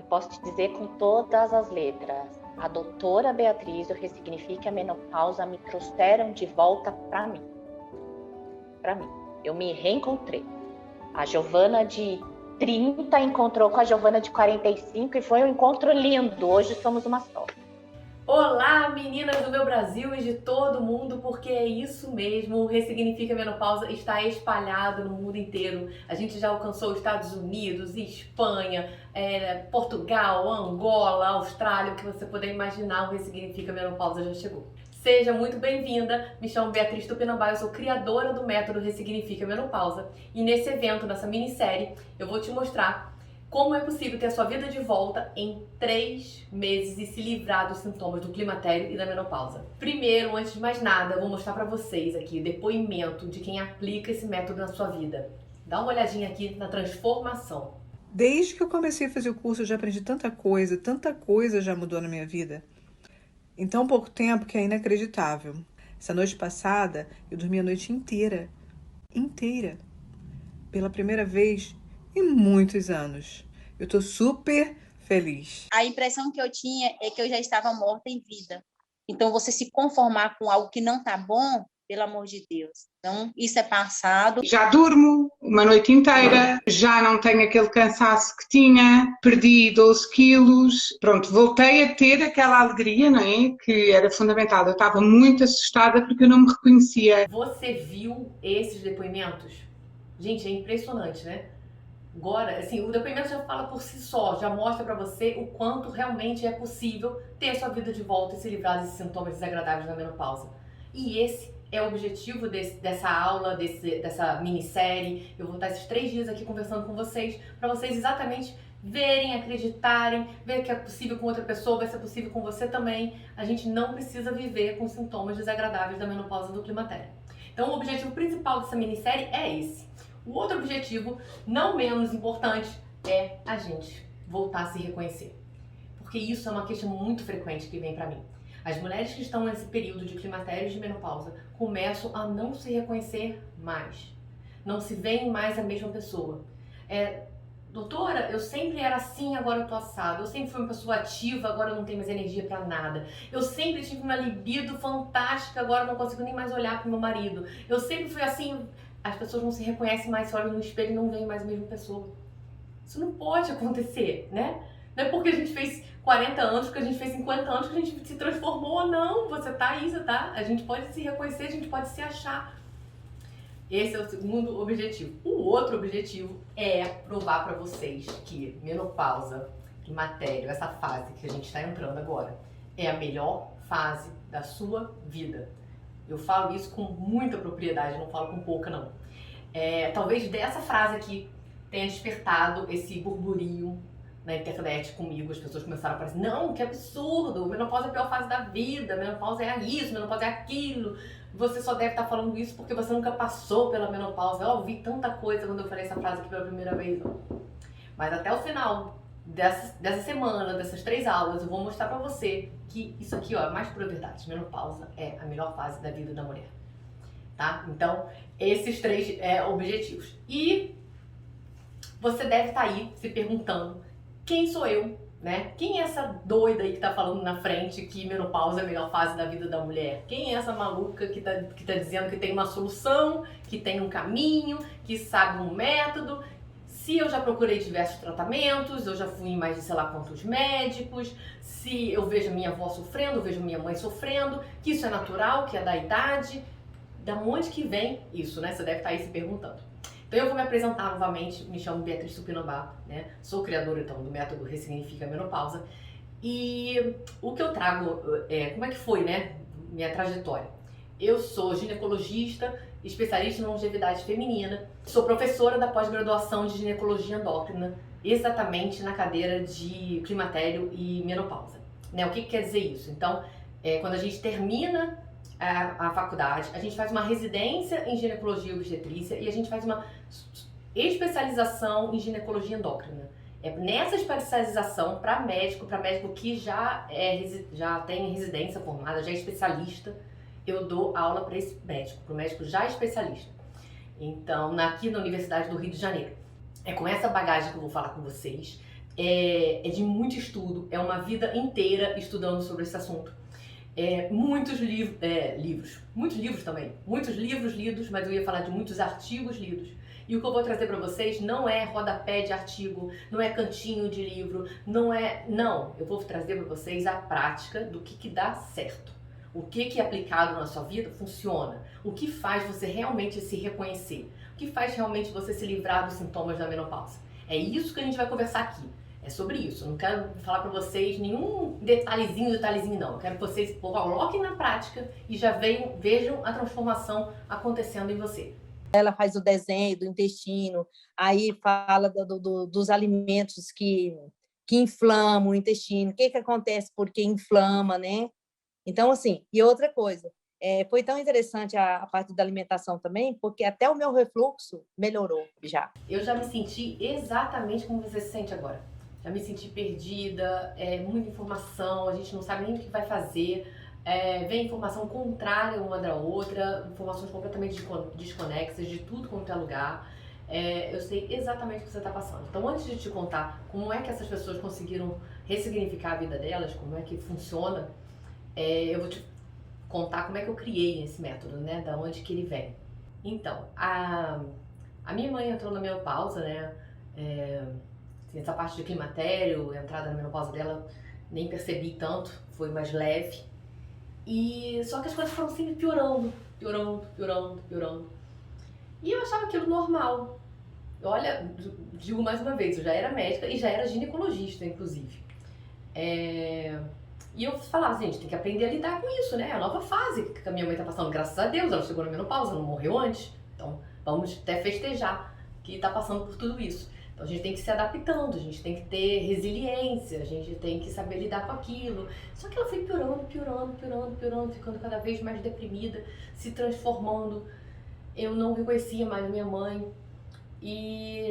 Eu posso te dizer com todas as letras. A doutora Beatriz, o Ressignifique a Menopausa, me trouxeram de volta para mim. Eu me reencontrei. A Giovana de 30 encontrou com a Giovana de 45 e foi um encontro lindo. Hoje somos uma só. Olá, meninas do meu Brasil e de todo mundo, porque é isso mesmo, o Ressignifica a Menopausa está espalhado no mundo inteiro. A gente já alcançou os Estados Unidos, Espanha, Portugal, Angola, Austrália, o que você puder imaginar, o Ressignifica a Menopausa já chegou. Seja muito bem-vinda, me chamo Beatriz Tupinambá, eu sou criadora do método Ressignifica a Menopausa e nesse evento, nessa minissérie, eu vou te mostrar como é possível ter a sua vida de volta em 3 meses e se livrar dos sintomas do climatério e da menopausa. Primeiro, antes de mais nada, eu vou mostrar para vocês aqui o depoimento de quem aplica esse método na sua vida. Dá uma olhadinha aqui na transformação. Desde que eu comecei a fazer o curso, eu já aprendi tanta coisa já mudou na minha vida. Em tão pouco tempo que é inacreditável. Essa noite passada, eu dormi a noite inteira. Pela primeira vez em muitos anos. Eu tô super feliz. A impressão que eu tinha é que eu já estava morta em vida. Então, você se conformar com algo que não tá bom, pelo amor de Deus. Então, isso é passado. Já durmo uma noite inteira, já não tenho aquele cansaço que tinha, perdi 12 quilos, pronto, voltei a ter aquela alegria, não é? Que era fundamental. Eu estava muito assustada porque eu não me reconhecia. Você viu esses depoimentos? Gente, é impressionante, né? Agora, assim, o depoimento já fala por si só, já mostra pra você o quanto realmente é possível ter a sua vida de volta e se livrar desses sintomas desagradáveis da menopausa. E esse é o objetivo dessa aula, dessa minissérie. Eu vou estar esses 3 dias aqui conversando com vocês, pra vocês exatamente verem, acreditarem, ver que é possível com outra pessoa, vai ser possível com você também. A gente não precisa viver com sintomas desagradáveis da menopausa do climatério. Então, o objetivo principal dessa minissérie é esse. O outro objetivo, não menos importante, é a gente voltar a se reconhecer. Porque isso é uma queixa muito frequente que vem pra mim. As mulheres que estão nesse período de climatério e de menopausa começam a não se reconhecer mais. Não se veem mais a mesma pessoa. Doutora, eu sempre era assim, agora eu tô assado. Eu sempre fui uma pessoa ativa, agora eu não tenho mais energia pra nada. Eu sempre tive uma libido fantástica, agora eu não consigo nem mais olhar pro meu marido. Eu sempre fui assim. As pessoas não se reconhecem mais, se olham no espelho e não veem mais a mesma pessoa. Isso não pode acontecer, né? Não é porque a gente fez 40 anos, porque a gente fez 50 anos que a gente se transformou, não. Você tá aí, você tá. A gente pode se reconhecer, a gente pode se achar. Esse é o segundo objetivo. O outro objetivo é provar pra vocês que menopausa, climatério, essa fase que a gente tá entrando agora, é a melhor fase da sua vida. Eu falo isso com muita propriedade, não falo com pouca, não. Talvez dessa frase aqui tenha despertado esse burburinho na internet comigo. As pessoas começaram a falar assim, não, que absurdo, menopausa é a pior fase da vida, menopausa é isso, menopausa é aquilo. Você só deve estar falando isso porque você nunca passou pela menopausa. Eu ouvi tanta coisa quando eu falei essa frase aqui pela primeira vez. Mas até o final dessa semana, dessas 3 aulas, eu vou mostrar pra você que isso aqui, ó, é mais pura verdade. Menopausa é a melhor fase da vida da mulher, tá? Então, esses 3 objetivos. E você deve estar aí se perguntando, quem sou eu, né? Quem é essa doida aí que tá falando na frente que menopausa é a melhor fase da vida da mulher? Quem é essa maluca que tá dizendo que tem uma solução, que tem um caminho, que sabe um método? Se eu já procurei diversos tratamentos, eu já fui em mais de sei lá quantos médicos, se eu vejo a minha avó sofrendo, eu vejo a minha mãe sofrendo, que isso é natural, que é da idade, da onde que vem isso, né? Você deve estar aí se perguntando. Então eu vou me apresentar novamente, me chamo Beatriz Tupinambá, né? Sou criadora então do método Ressignifica a Menopausa. E o que eu trago, como é que foi, né? Minha trajetória. Eu sou ginecologista, especialista em longevidade feminina, sou professora da pós-graduação de ginecologia endócrina, exatamente na cadeira de climatério e menopausa. Né? O que quer dizer isso? Então, quando a gente termina a faculdade, a gente faz uma residência em ginecologia e obstetrícia e a gente faz uma especialização em ginecologia endócrina. Nessa especialização para médico que já tem residência formada, já é especialista, eu dou aula para esse médico, para o médico já especialista. Então, aqui na Universidade do Rio de Janeiro. É com essa bagagem que eu vou falar com vocês. é de muito estudo, é uma vida inteira estudando sobre esse assunto. Muitos livros também, muitos livros lidos, mas eu ia falar de muitos artigos lidos. E o que eu vou trazer para vocês não é rodapé de artigo, não é cantinho de livro, não, eu vou trazer para vocês a prática do que dá certo. O que aplicado na sua vida funciona, o que faz você realmente se reconhecer, o que faz realmente você se livrar dos sintomas da menopausa. É isso que a gente vai conversar aqui. É sobre isso. Eu não quero falar para vocês nenhum detalhezinho não. Eu quero que vocês coloquem na prática e já vejam a transformação acontecendo em você. Ela faz o desenho do intestino, aí fala dos alimentos que inflamam o intestino, o que acontece porque inflama, né? Então, assim, e outra coisa, foi tão interessante a parte da alimentação também, porque até o meu refluxo melhorou já. Eu já me senti exatamente como você se sente agora. Já me senti perdida, muita informação, a gente não sabe nem o que vai fazer, vem informação contrária uma da outra, informações completamente desconexas de tudo quanto é lugar. Eu sei exatamente o que você está passando. Então, antes de te contar como é que essas pessoas conseguiram ressignificar a vida delas, como é que funciona, eu vou te contar como é que eu criei esse método, né? Da onde que ele vem. Então, a minha mãe entrou na menopausa, né? Essa parte de climatério, a entrada na menopausa dela, nem percebi tanto, foi mais leve. Só que as coisas foram sempre piorando. E eu achava aquilo normal. Olha, digo mais uma vez, eu já era médica e já era ginecologista, inclusive. E eu falava, gente, tem que aprender a lidar com isso, né? É a nova fase que a minha mãe tá passando, graças a Deus, ela chegou na menopausa, não morreu antes. Então, vamos até festejar que tá passando por tudo isso. Então, a gente tem que se adaptando, a gente tem que ter resiliência, a gente tem que saber lidar com aquilo. Só que ela foi piorando, ficando cada vez mais deprimida, se transformando. Eu não reconhecia mais a minha mãe. E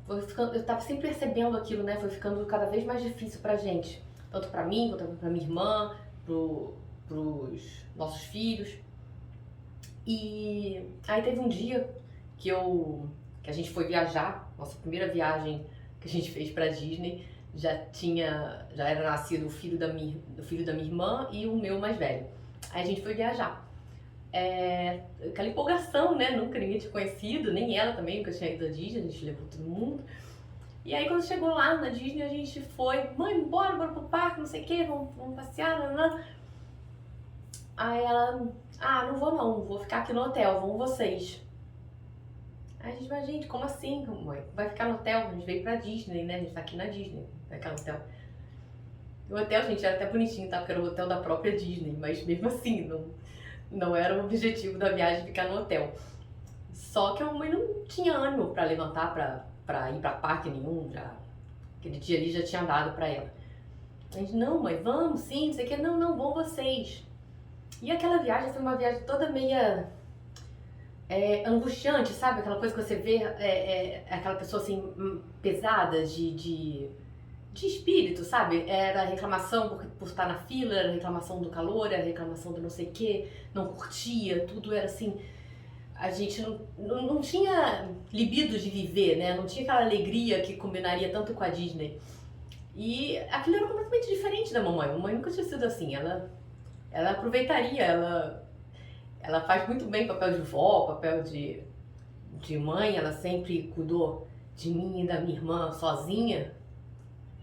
eu tava sempre percebendo aquilo, né? Foi ficando cada vez mais difícil pra gente. Tanto pra mim, quanto pra minha irmã, pros nossos filhos. E aí teve um dia que a gente foi viajar, nossa primeira viagem que a gente fez pra Disney, já era nascido o filho da minha irmã e o meu mais velho. Aí a gente foi viajar. Aquela empolgação, né? Nunca ninguém tinha conhecido, nem ela também, nunca tinha ido à Disney, a gente levou todo mundo. E aí quando chegou lá na Disney, a gente foi, mãe, bora pro parque, não sei o que, vamos passear, nanã. Aí ela, não vou ficar aqui no hotel, vão vocês. Aí a gente vai, gente, como assim, mãe? Vai ficar no hotel? A gente veio pra Disney, né? A gente tá aqui na Disney, vai ficar no hotel. O hotel, gente, era até bonitinho, tá? Porque era o hotel da própria Disney, mas mesmo assim, não era o objetivo da viagem ficar no hotel. Só que a mãe não tinha ânimo pra levantar pra ir pra parque nenhum, aquele dia ali já tinha dado pra ela. A gente, não, mãe, vamos sim, não sei o que, não, vão vocês. E aquela viagem foi uma viagem toda meia angustiante, sabe? Aquela coisa que você vê, aquela pessoa assim, pesada de espírito, sabe? Era reclamação por estar na fila, era reclamação do calor, era reclamação do não sei o que, não curtia, tudo era assim. A gente não tinha libido de viver, né? Não tinha aquela alegria que combinaria tanto com a Disney. E aquilo era completamente diferente da mamãe. A mamãe nunca tinha sido assim. Ela aproveitaria, ela faz muito bem papel de vó, papel de mãe. Ela sempre cuidou de mim e da minha irmã sozinha.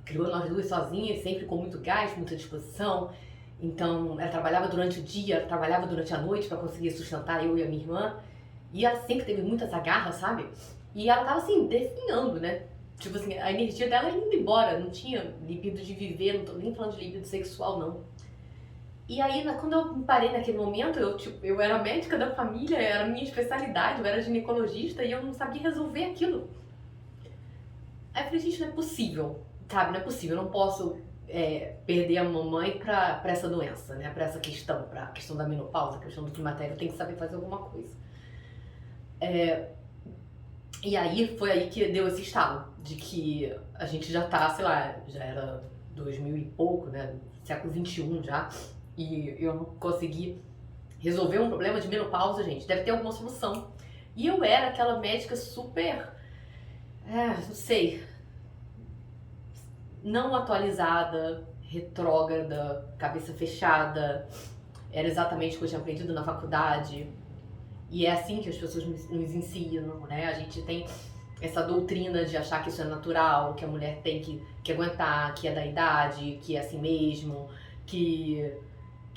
Criou nós duas sozinhas, sempre com muito gás, muita disposição. Então, ela trabalhava durante o dia, ela trabalhava durante a noite para conseguir sustentar eu e a minha irmã. E ela sempre teve muitas agarras, sabe? E ela tava assim, definhando, né? Tipo assim, a energia dela indo embora, não tinha libido de viver, não tô nem falando de libido sexual, não. E aí, quando eu me parei naquele momento, eu era médica da família, era a minha especialidade, eu era ginecologista e eu não sabia resolver aquilo. Aí eu falei, gente, não é possível, sabe? Não é possível, eu não posso perder a mamãe pra essa doença, né? Pra essa questão, pra questão da menopausa, a questão do climatério, eu tenho que saber fazer alguma coisa. E aí, foi aí que deu esse estalo, de que a gente já tá, sei lá, já era 2000 e pouco, né? Século 21 já, e eu não consegui resolver um problema de menopausa, gente, deve ter alguma solução. E eu era aquela médica super, não sei, não atualizada, retrógrada, cabeça fechada. Era exatamente o que eu tinha aprendido na faculdade. E é assim que as pessoas nos ensinam, né? A gente tem essa doutrina de achar que isso é natural, que a mulher tem que aguentar, que é da idade, que é assim mesmo, que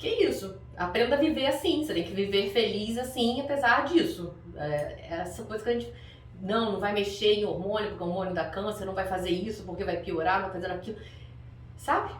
é isso. Aprenda a viver assim, você tem que viver feliz assim, apesar disso. Essa coisa que a gente... Não vai mexer em hormônio, porque o hormônio dá câncer, não vai fazer isso porque vai piorar, não vai fazer aquilo. Sabe?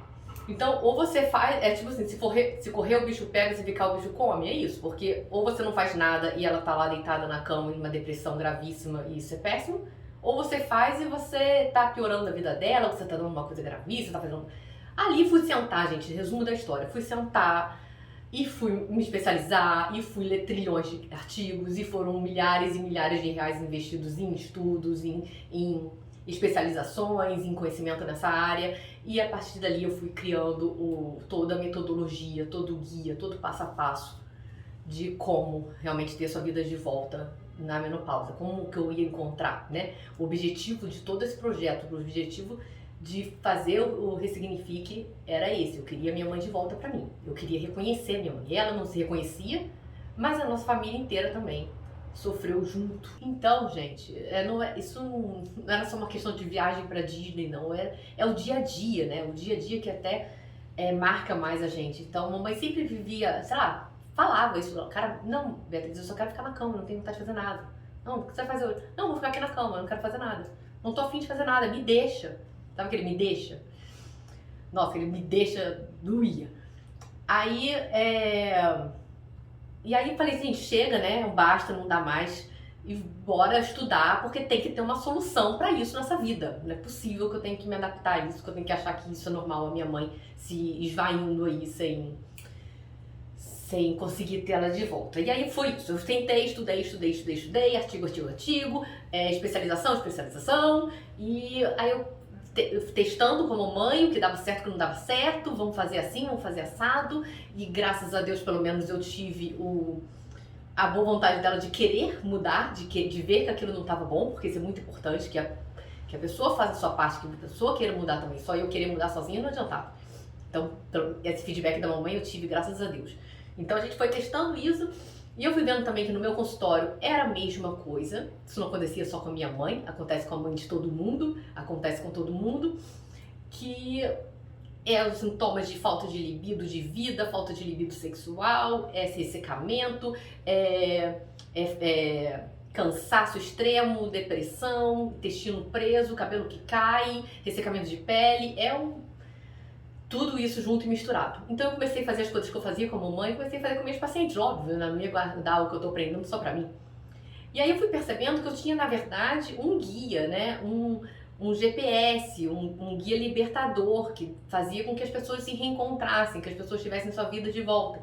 Então, ou você faz, tipo assim, se correr o bicho pega, se ficar o bicho come, é isso. Porque ou você não faz nada e ela tá lá deitada na cama em uma depressão gravíssima e isso é péssimo, ou você faz e você tá piorando a vida dela, ou você tá dando uma coisa gravíssima, tá fazendo... Ali fui sentar, gente, resumo da história, fui sentar e fui me especializar e fui ler trilhões de artigos e foram milhares e milhares de reais investidos em estudos, em especializações, em conhecimento nessa área, e a partir dali eu fui criando toda a metodologia, todo o guia, todo o passo a passo de como realmente ter sua vida de volta na menopausa, como que eu ia encontrar, né? O objetivo de todo esse projeto, o objetivo de fazer o Ressignifique era esse. Eu queria minha mãe de volta pra mim, eu queria reconhecer minha mãe. Ela não se reconhecia, mas a nossa família inteira também sofreu junto. Então, gente, isso não era só uma questão de viagem pra Disney, não. É o dia a dia, né? O dia a dia que até marca mais a gente. Então, a mamãe sempre vivia, sei lá, falava isso. Cara, não, Beatriz, eu só quero ficar na cama, não tenho vontade de fazer nada. Não, o que você vai fazer hoje? Não, vou ficar aqui na cama, eu não quero fazer nada. Não tô afim de fazer nada, me deixa. Sabe que ele me deixa? Nossa, ele me deixa, doía. Aí, E aí eu falei assim, chega, né? Basta, não dá mais. E bora estudar, porque tem que ter uma solução pra isso nessa vida. Não é possível que eu tenha que me adaptar a isso, que eu tenho que achar que isso é normal, a minha mãe se esvaindo aí sem conseguir ter ela de volta. E aí foi isso. Eu tentei, estudei, artigo, especialização. E aí eu testando como mãe o que dava certo, o que não dava certo, vamos fazer assim, vamos fazer assado, e graças a Deus pelo menos eu tive a boa vontade dela de querer mudar, de ver que aquilo não estava bom, porque isso é muito importante, que a pessoa faça a sua parte, que a pessoa queira mudar também, só eu querer mudar sozinha não adiantava. Então esse feedback da mamãe eu tive graças a Deus. Então a gente foi testando isso. E eu fui vendo também que no meu consultório era a mesma coisa. Isso não acontecia só com a minha mãe, acontece com a mãe de todo mundo, acontece com todo mundo. Que os sintomas de falta de libido de vida, falta de libido sexual, ressecamento, cansaço extremo, depressão, intestino preso, cabelo que cai, ressecamento de pele, tudo isso junto e misturado. Então eu comecei a fazer as coisas que eu fazia como mãe, comecei a fazer com meus pacientes, óbvio, não ia guardar o que eu tô aprendendo só pra mim. E aí eu fui percebendo que eu tinha, na verdade, um guia, né? Um GPS, um guia libertador que fazia com que as pessoas se reencontrassem, que as pessoas tivessem sua vida de volta.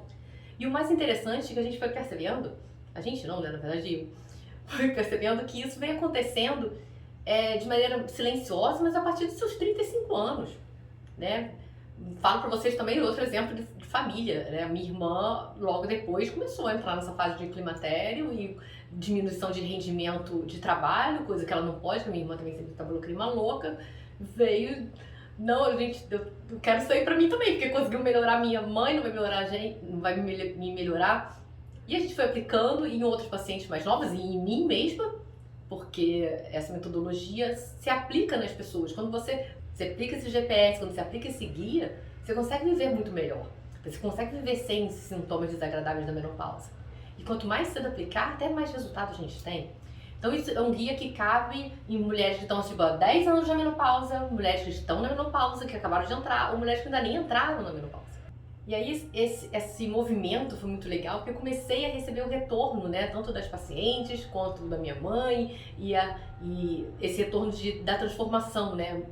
E o mais interessante é que a gente foi percebendo, a gente não, né? Na verdade, eu fui percebendo que isso vem acontecendo de maneira silenciosa, mas a partir dos seus 35 anos, né? Falo para vocês também outro exemplo de família, né? A minha irmã, logo depois, começou a entrar nessa fase de climatério e diminuição de rendimento de trabalho, coisa que ela não pode, porque a minha irmã também sempre trabalhou clima louca, veio... Não, gente, eu quero isso aí pra mim também, porque conseguiu melhorar minha mãe, não vai melhorar a gente, não vai me melhorar. E a gente foi aplicando em outros pacientes mais novos e em mim mesma, porque essa metodologia se aplica nas pessoas. Quando você aplica esse GPS, quando você aplica esse guia, você consegue viver muito melhor. Você consegue viver sem esses sintomas desagradáveis da menopausa. E quanto mais cedo aplicar, até mais resultado a gente tem. Então isso é um guia que cabe em mulheres que estão tipo, há 10 anos na menopausa, mulheres que estão na menopausa, que acabaram de entrar, ou mulheres que ainda nem entraram na menopausa. E aí esse movimento foi muito legal, porque eu comecei a receber o retorno, né, tanto das pacientes quanto da minha mãe, e esse retorno da transformação, né.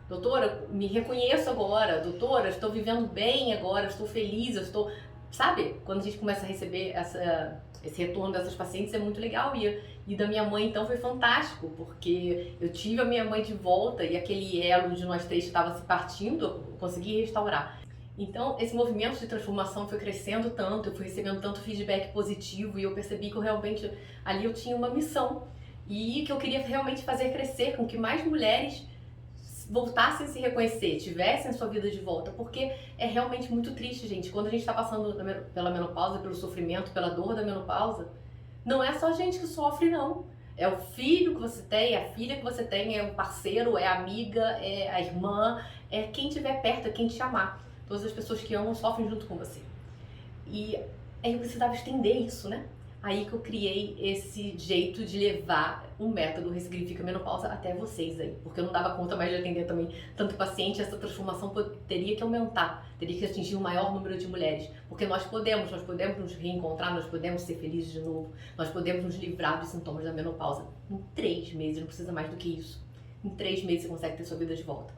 Doutora, me reconheço agora, doutora, estou vivendo bem agora, estou feliz, eu estou... Sabe? Quando a gente começa a receber esse retorno dessas pacientes é muito legal. E da minha mãe, então, foi fantástico, porque eu tive a minha mãe de volta e aquele elo de nós três que estava se partindo, eu consegui restaurar. Então, esse movimento de transformação foi crescendo tanto, eu fui recebendo tanto feedback positivo e eu percebi que eu realmente, ali eu tinha uma missão e que eu queria realmente fazer crescer com que mais mulheres voltassem a se reconhecer, tivessem a sua vida de volta, porque é realmente muito triste, gente. Quando a gente está passando pela menopausa, pelo sofrimento, pela dor da menopausa, não é só a gente que sofre, não. É o filho que você tem, é a filha que você tem, é o parceiro, é a amiga, é a irmã, é quem estiver perto, é quem te amar. Todas as pessoas que amam sofrem junto com você. E eu precisava estender isso, né? Aí que eu criei esse jeito de levar o método Ressignifica Menopausa até vocês aí. Porque eu não dava conta mais de atender também tanto paciente, essa transformação teria que aumentar, teria que atingir um maior número de mulheres. Porque nós podemos nos reencontrar, nós podemos ser felizes de novo, nós podemos nos livrar dos sintomas da menopausa. Em 3 meses, não precisa mais do que isso. Em 3 meses você consegue ter sua vida de volta.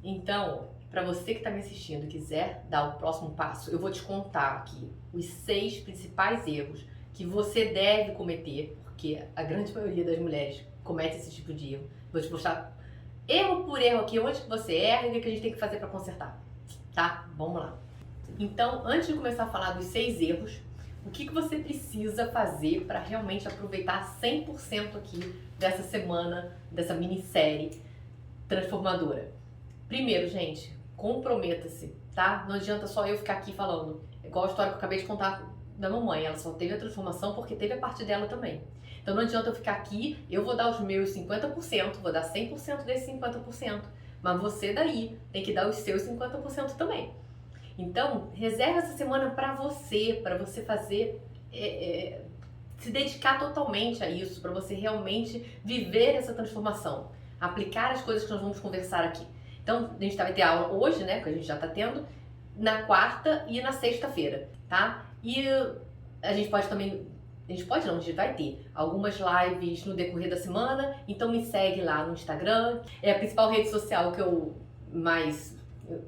Então, para você que está me assistindo e quiser dar o próximo passo, eu vou te contar aqui os 6 principais erros que você deve cometer, porque a grande maioria das mulheres comete esse tipo de erro. Vou te mostrar erro por erro aqui, onde que você erra e o que a gente tem que fazer para consertar, tá? Vamos lá. Então, antes de começar a falar dos 6 erros, o que você precisa fazer para realmente aproveitar 100% aqui dessa semana, dessa minissérie transformadora? Primeiro, gente, comprometa-se, tá? Não adianta só eu ficar aqui falando. Igual a história que eu acabei de contar da mamãe, ela só teve a transformação porque teve a parte dela também. Então não adianta eu ficar aqui, eu vou dar os meus 50%, vou dar 100% desses 50%, mas você daí tem que dar os seus 50% também. Então, reserva essa semana para você fazer, se dedicar totalmente a isso, para você realmente viver essa transformação, aplicar as coisas que nós vamos conversar aqui. Então, a gente vai ter aula hoje, né, que a gente já está tendo, na quarta e na sexta-feira, tá? E a gente pode também, a gente vai ter algumas lives no decorrer da semana, então me segue lá no Instagram, é a principal rede social que eu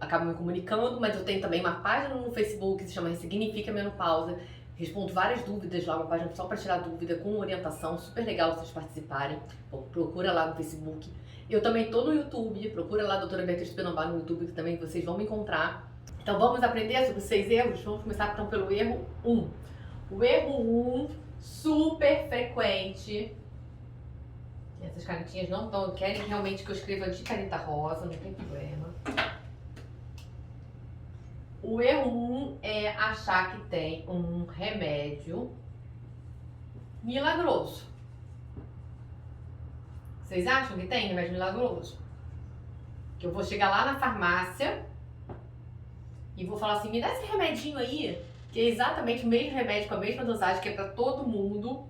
acabo me comunicando, mas eu tenho também uma página no Facebook que se chama Ressignifica Menopausa, respondo várias dúvidas lá, uma página só para tirar dúvida, com orientação, super legal vocês participarem, procura lá no Facebook. Eu também tô no YouTube, procura lá a doutora Beatriz Penobar no YouTube, que também vocês vão me encontrar. Então vamos aprender sobre os 6 erros? Vamos começar então pelo erro 1. O erro 1, super frequente. Essas canetinhas não querem realmente que eu escreva de caneta rosa, não tem problema. O erro 1 é achar que tem um remédio milagroso. Vocês acham que tem remédio milagroso? Que eu vou chegar lá na farmácia e vou falar assim, me dá esse remedinho aí, que é exatamente o mesmo remédio com a mesma dosagem, que é para todo mundo,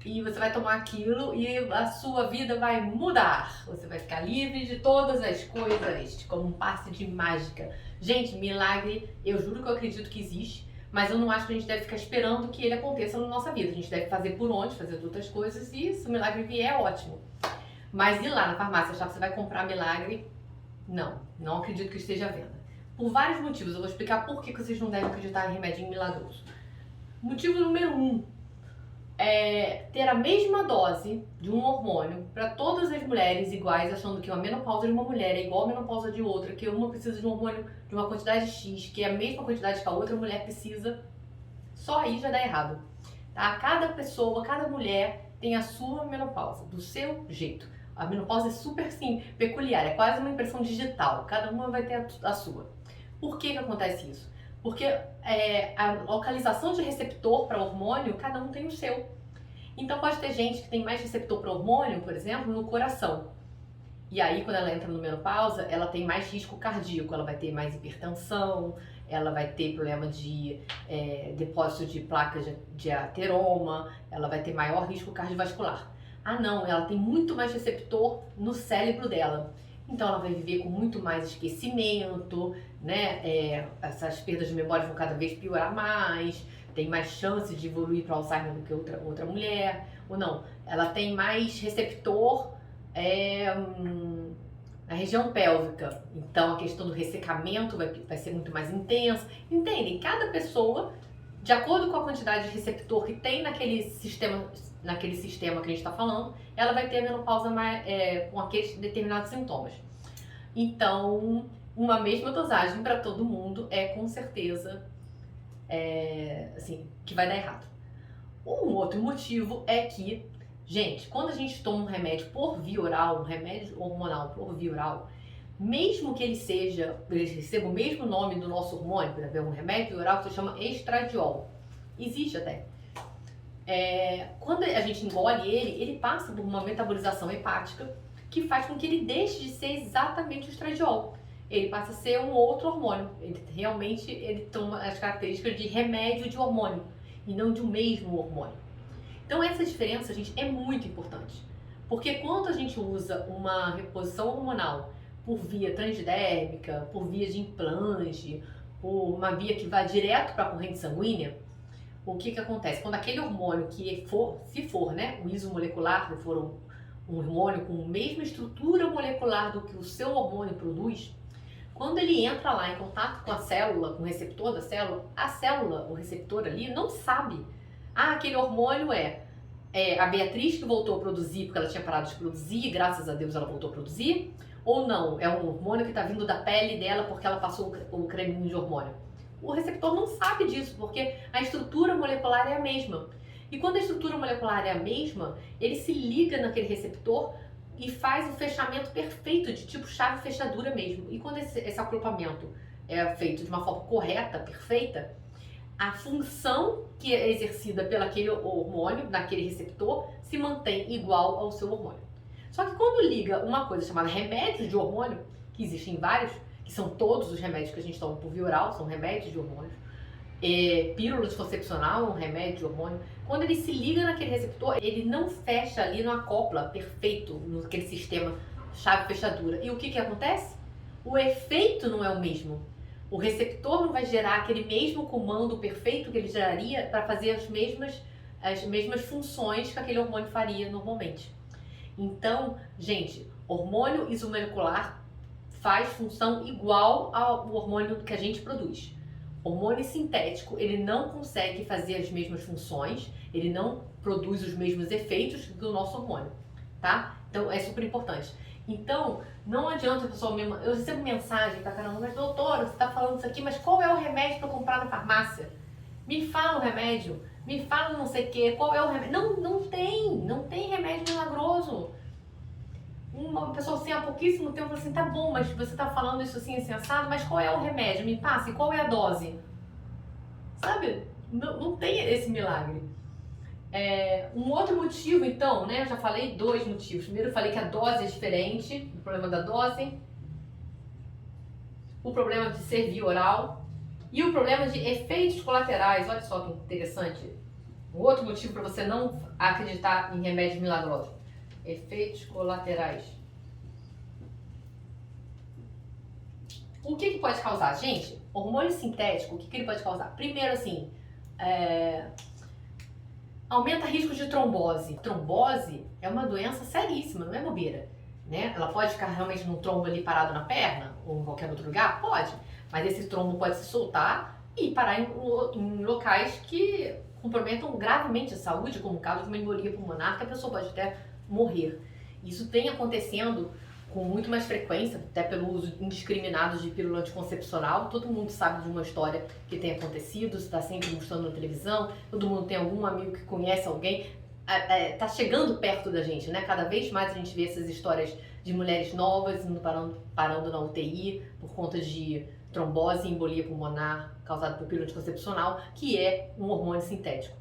e você vai tomar aquilo e a sua vida vai mudar. Você vai ficar livre de todas as coisas, como um passe de mágica. Gente, milagre, eu juro que eu acredito que existe, mas eu não acho que a gente deve ficar esperando que ele aconteça na nossa vida. A gente deve fazer por onde, fazer outras coisas, e se o milagre vier, é ótimo. Mas ir lá na farmácia achar que você vai comprar milagre, não acredito que esteja à venda. Por vários motivos, eu vou explicar por que vocês não devem acreditar em remédio milagroso. Motivo número 1 é ter a mesma dose de um hormônio para todas as mulheres iguais, achando que uma menopausa de uma mulher é igual a menopausa de outra, que uma precisa de um hormônio de uma quantidade X, que é a mesma quantidade que a outra mulher precisa. Só aí já dá errado. Tá? Cada pessoa, cada mulher tem a sua menopausa, do seu jeito. A menopausa é super, sim, peculiar, é quase uma impressão digital. Cada uma vai ter a sua. Por que acontece isso? Porque a localização de receptor para hormônio, cada um tem o seu. Então pode ter gente que tem mais receptor para hormônio, por exemplo, no coração. E aí, quando ela entra no menopausa, ela tem mais risco cardíaco, ela vai ter mais hipertensão, ela vai ter problema de depósito de placas de ateroma, ela vai ter maior risco cardiovascular. Ah não, ela tem muito mais receptor no cérebro dela. Então ela vai viver com muito mais esquecimento, né? Essas perdas de memória vão cada vez piorar mais, tem mais chance de evoluir para Alzheimer do que outra mulher, ou não, ela tem mais receptor na região pélvica, então a questão do ressecamento vai ser muito mais intensa. Entendem? Cada pessoa, de acordo com a quantidade de receptor que tem naquele sistema que a gente está falando, ela vai ter a menopausa com aqueles determinados sintomas. Então, uma mesma dosagem para todo mundo com certeza assim, que vai dar errado. Um outro motivo é que, gente, quando a gente toma um remédio por via oral, um remédio hormonal por via oral, mesmo que ele receba o mesmo nome do nosso hormônio, por exemplo, um remédio oral que se chama estradiol. Existe até. Quando a gente engole ele passa por uma metabolização hepática que faz com que ele deixe de ser exatamente o estradiol. Ele passa a ser um outro hormônio. Ele toma as características de remédio de hormônio e não de um mesmo hormônio. Então essa diferença, gente, é muito importante. Porque quando a gente usa uma reposição hormonal por via transdérmica, por via de implante, por uma via que vai direto para a corrente sanguínea, o que acontece? Quando aquele hormônio se for, né, o isomolecular, se for um hormônio com a mesma estrutura molecular do que o seu hormônio produz, quando ele entra lá em contato com a célula, com o receptor da célula, a célula, o receptor ali, não sabe. Aquele hormônio é a Beatriz que voltou a produzir porque ela tinha parado de produzir e graças a Deus ela voltou a produzir, ou não, é um hormônio que está vindo da pele dela porque ela passou o creminho de hormônio. O receptor não sabe disso, porque a estrutura molecular é a mesma. E quando a estrutura molecular é a mesma, ele se liga naquele receptor e faz o fechamento perfeito, de tipo chave-fechadura mesmo. E quando esse agrupamento é feito de uma forma correta, perfeita, a função que é exercida pelo aquele hormônio, naquele receptor, se mantém igual ao seu hormônio. Só que quando liga uma coisa chamada remédios de hormônio, que existem vários, que são todos os remédios que a gente toma por via oral, são remédios de hormônios, pílula anticoncepcional é um remédio de hormônio, quando ele se liga naquele receptor, ele não fecha ali, não acopla perfeito naquele sistema chave-fechadura. E o que acontece? O efeito não é o mesmo. O receptor não vai gerar aquele mesmo comando perfeito que ele geraria para fazer as mesmas funções que aquele hormônio faria normalmente. Então, gente, hormônio isomolecular faz função igual ao hormônio que a gente produz. Hormônio sintético, ele não consegue fazer as mesmas funções, ele não produz os mesmos efeitos do nosso hormônio, tá? Então, é super importante. Então, não adianta a pessoa mesmo... Eu recebo mensagem pra caramba, mas doutora, você tá falando isso aqui, mas qual é o remédio para comprar na farmácia? Me fala o remédio, me fala não sei o que, qual é o remédio? Não tem remédio milagroso. Uma pessoa assim, há pouquíssimo tempo, assim, tá bom, mas você tá falando isso assim, assado, mas qual é o remédio? Me passe, qual é a dose? Sabe? Não tem esse milagre. Um outro motivo, então, né? Eu já falei 2 motivos. Primeiro, eu falei que a dose é diferente, o problema da dose, o problema de ser via oral e o problema de efeitos colaterais. Olha só que interessante. Um outro motivo para você não acreditar em remédios milagrosos. Efeitos colaterais. O que pode causar? Gente, hormônio sintético, o que ele pode causar? Primeiro, assim, aumenta risco de trombose. Trombose é uma doença seríssima, não é bobeira, né? Ela pode ficar realmente num trombo ali parado na perna ou em qualquer outro lugar? Pode, mas esse trombo pode se soltar e parar em locais que comprometam gravemente a saúde, como o caso de uma embolia pulmonar, que a pessoa pode até morrer. Isso tem acontecendo com muito mais frequência, até pelo uso indiscriminado de pílula anticoncepcional. Todo mundo sabe de uma história que tem acontecido, está sempre mostrando na televisão, todo mundo tem algum amigo que conhece alguém. Tá chegando perto da gente, né? Cada vez mais a gente vê essas histórias de mulheres novas indo parando na UTI por conta de trombose e embolia pulmonar causada por pílula anticoncepcional, que é um hormônio sintético.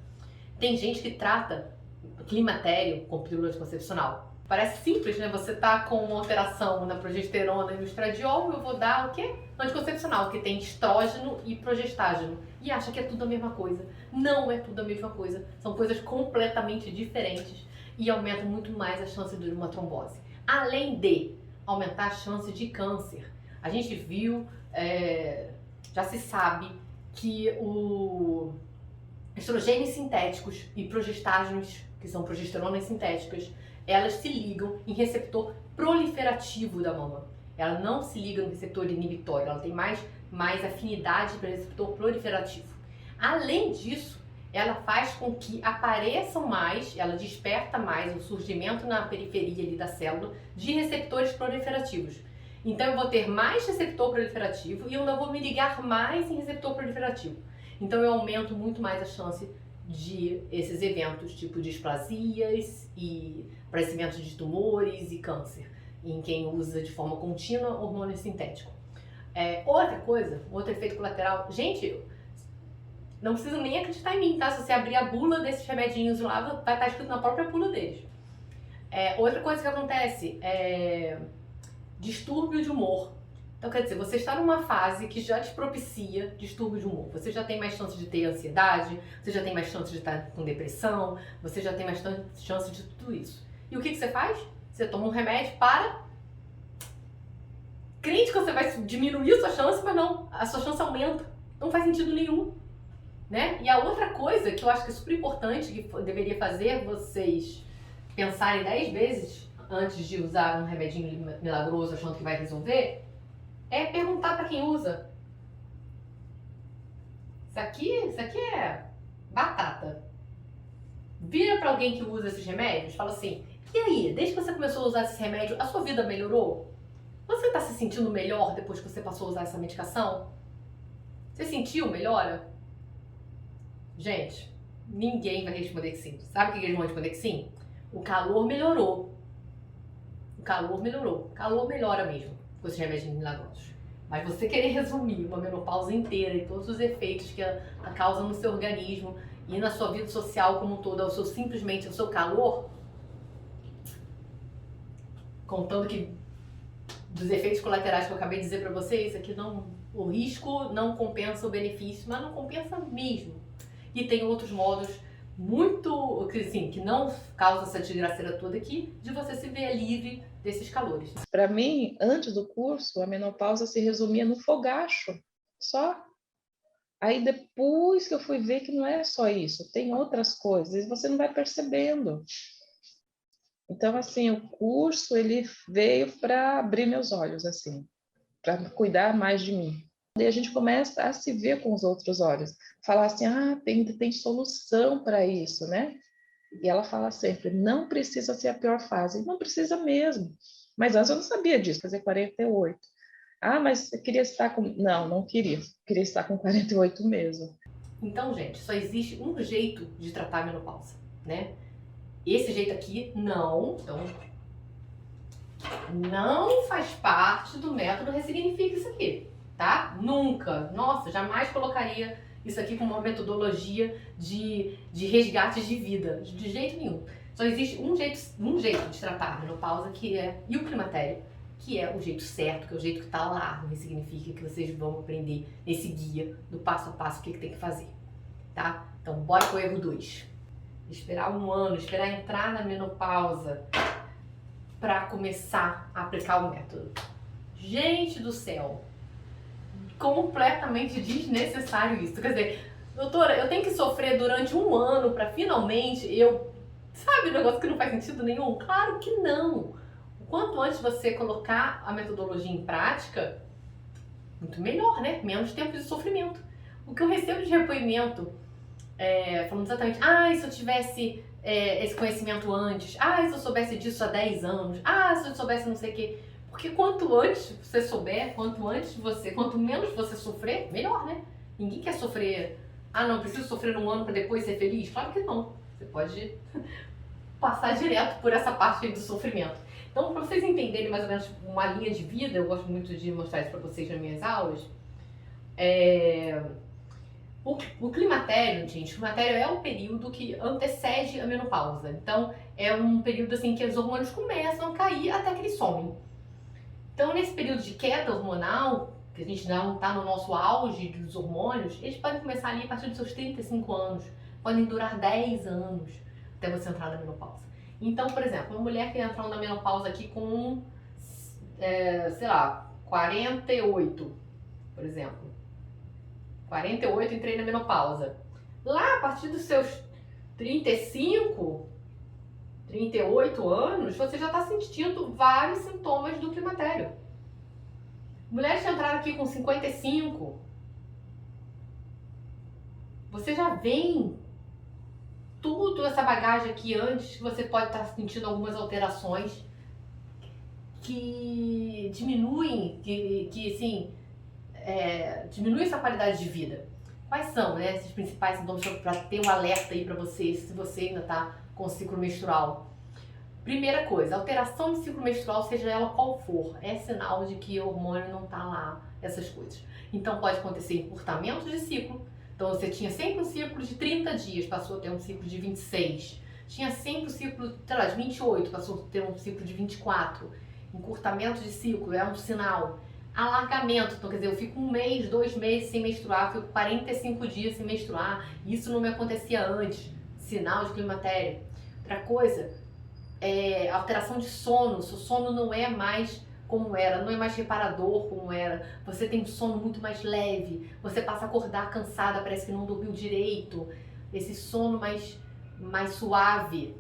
Tem gente que trata climatério com pílula anticoncepcional. Parece simples, né? Você tá com uma alteração na progesterona e no estradiol, eu vou dar o quê? Anticoncepcional, que tem estrógeno e progestágeno. E acha que é tudo a mesma coisa. Não é tudo a mesma coisa. São coisas completamente diferentes e aumentam muito mais a chance de uma trombose. Além de aumentar a chance de câncer. A gente viu, já se sabe que o estrogênios sintéticos e progestágenos, que são progesteronas sintéticas, elas se ligam em receptor proliferativo da mama. Ela não se liga no receptor inibitório, ela tem mais afinidade para receptor proliferativo. Além disso, ela faz com que apareçam mais, ela desperta mais o surgimento na periferia ali da célula de receptores proliferativos. Então eu vou ter mais receptor proliferativo e eu ainda vou me ligar mais em receptor proliferativo. Então eu aumento muito mais a chance de esses eventos, tipo displasias e aparecimento de tumores e câncer. em quem usa de forma contínua hormônio sintético. Outra coisa, outro efeito colateral, gente, não precisa nem acreditar em mim, tá? Se você abrir a bula desses remedinhos lá, vai estar escrito na própria bula deles. Outra coisa que acontece é distúrbio de humor. Então, quer dizer, você está numa fase que já te propicia distúrbio de humor. Você já tem mais chance de ter ansiedade, você já tem mais chance de estar com depressão, você já tem mais chance de tudo isso. E o que você faz? Você toma um remédio para... crente que você vai diminuir a sua chance, mas não, a sua chance aumenta. Não faz sentido nenhum, né? E a outra coisa que eu acho que é super importante, que deveria fazer vocês pensarem 10 vezes antes de usar um remedinho milagroso achando que vai resolver, é perguntar para quem usa. Isso aqui é batata. Vira para alguém que usa esses remédios, fala assim: e aí, desde que você começou a usar esse remédio, a sua vida melhorou? Você está se sentindo melhor depois que você passou a usar essa medicação? Você sentiu melhora? Gente, ninguém vai responder que sim. Sabe o que eles vão responder que sim? O calor melhorou. O calor melhorou. O calor melhora mesmo com esses remédios milagrosos. Mas você querer resumir uma menopausa inteira e todos os efeitos que ela causa no seu organismo e na sua vida social como um todo, simplesmente ao seu calor, contando que dos efeitos colaterais que eu acabei de dizer para vocês, é que o risco não compensa o benefício, mas não compensa mesmo. E tem outros modos muito, assim, que não causam essa desgraceira toda aqui, de você se ver livre desses calores. Para mim, antes do curso, a menopausa se resumia no fogacho, só. Aí depois que eu fui ver que não é só isso, tem outras coisas, e você não vai percebendo. Então, assim, o curso, ele veio para abrir meus olhos, assim, para cuidar mais de mim. E a gente começa a se ver com os outros olhos. Falar assim, tem solução para isso, né? E ela fala sempre, não precisa ser a pior fase. Não precisa mesmo. Mas antes eu não sabia disso, fazer 48. Mas eu queria estar com... Não queria. Queria estar com 48 mesmo. Então, gente, só existe um jeito de tratar a menopausa, né? Esse jeito aqui, não faz parte do método Ressignifica isso aqui, tá? Nunca, nossa, jamais colocaria isso aqui como uma metodologia de resgate de vida, de jeito nenhum. Só existe um jeito de tratar a menopausa, e o climatério, que é o jeito certo, que é o jeito que tá lá no Ressignifica, que vocês vão aprender nesse guia do passo a passo o que tem que fazer, tá? Então, bora pro erro 2. Esperar um ano, esperar entrar na menopausa para começar a aplicar o método. Gente do céu, completamente desnecessário isso. Quer dizer, doutora, eu tenho que sofrer durante um ano para finalmente Sabe o negócio que não faz sentido nenhum? Claro que não. O quanto antes você colocar a metodologia em prática, muito melhor, né? Menos tempo de sofrimento. O que eu recebo de depoimento falando exatamente, se eu tivesse esse conhecimento antes, se eu soubesse disso há 10 anos, se eu soubesse não sei o quê. Porque quanto antes você souber, quanto menos você sofrer, melhor, né? Ninguém quer sofrer, não, preciso sofrer um ano para depois ser feliz? Claro que não. Você pode passar direto por essa parte aí do sofrimento. Então, para vocês entenderem mais ou menos uma linha de vida, eu gosto muito de mostrar isso para vocês nas minhas aulas, o climatério, gente, o climatério é o período que antecede a menopausa. Então, é um período assim que os hormônios começam a cair até que eles somem. Então, nesse período de queda hormonal, que a gente não está no nosso auge dos hormônios, eles podem começar ali a partir dos seus 35 anos. Podem durar 10 anos até você entrar na menopausa. Então, por exemplo, uma mulher que entrou na menopausa aqui com, 48, por exemplo. 48, entrei na menopausa. Lá, a partir dos seus 35, 38 anos, você já está sentindo vários sintomas do climatério. Mulheres que entraram aqui com 55, você já vem tudo essa bagagem aqui antes, que você pode estar sentindo algumas alterações que diminuem, diminui essa qualidade de vida. Quais são, né, esses principais sintomas para ter um alerta aí para você, se você ainda está com ciclo menstrual? Primeira coisa, alteração de ciclo menstrual, seja ela qual for, é sinal de que o hormônio não tá lá, essas coisas. Então pode acontecer encurtamento de ciclo. Então você tinha sempre um ciclo de 30 dias, passou a ter um ciclo de 26. Tinha sempre um ciclo, sei lá, de 28, passou a ter um ciclo de 24. Encurtamento de ciclo é um sinal. Alargamento, então quer dizer, eu fico 1 mês, 2 meses sem menstruar, fico 45 dias sem menstruar. Isso não me acontecia antes. Sinal de climatério. Outra coisa, alteração de sono. Seu sono não é mais como era, não é mais reparador como era. Você tem um sono muito mais leve, você passa a acordar cansada, parece que não dormiu direito. Esse sono mais suave,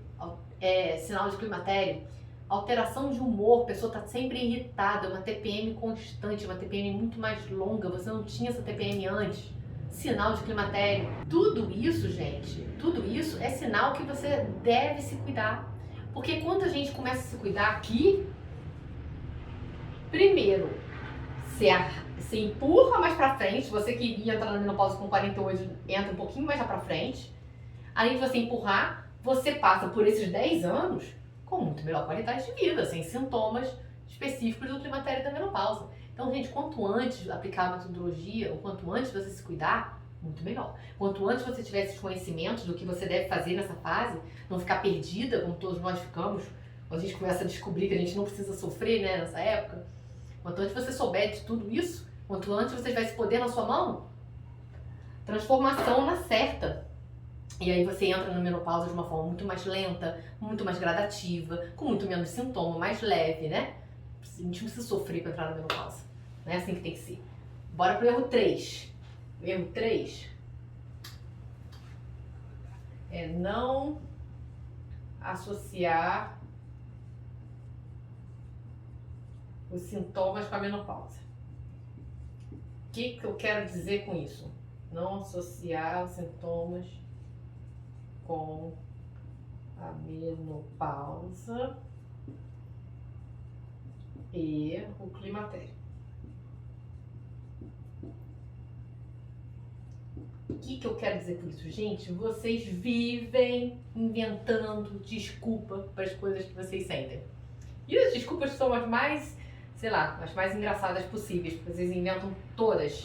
sinal de climatério. Alteração de humor, a pessoa está sempre irritada, uma TPM constante, uma TPM muito mais longa, você não tinha essa TPM antes. Sinal de climatério. Tudo isso, gente, tudo isso é sinal que você deve se cuidar. Porque quando a gente começa a se cuidar aqui, primeiro, você empurra mais pra frente, você que ia entrar na menopausa com 48, entra um pouquinho mais lá pra frente. Além de você empurrar, você passa por esses 10 anos com muito melhor qualidade de vida, sem sintomas específicos do climatério e da menopausa. Então, gente, quanto antes aplicar a metodologia, ou quanto antes você se cuidar, muito melhor. Quanto antes você tiver esses conhecimentos do que você deve fazer nessa fase, não ficar perdida, como todos nós ficamos, quando a gente começa a descobrir que a gente não precisa sofrer, né, nessa época. Quanto antes você souber de tudo isso, quanto antes você tiver esse poder na sua mão, transformação na certa. E aí você entra na menopausa de uma forma muito mais lenta, muito mais gradativa, com muito menos sintoma, mais leve, né? A gente não precisa sofrer para entrar na menopausa. Não é assim que tem que ser. Bora pro erro 3. O erro 3 é não associar os sintomas com a menopausa. O que eu quero dizer com isso? Não associar os sintomas com a menopausa e o climatério. O que eu quero dizer com isso, gente? Vocês vivem inventando desculpa para as coisas que vocês sentem. E as desculpas são as mais, sei lá, as mais engraçadas possíveis, porque vocês inventam todas.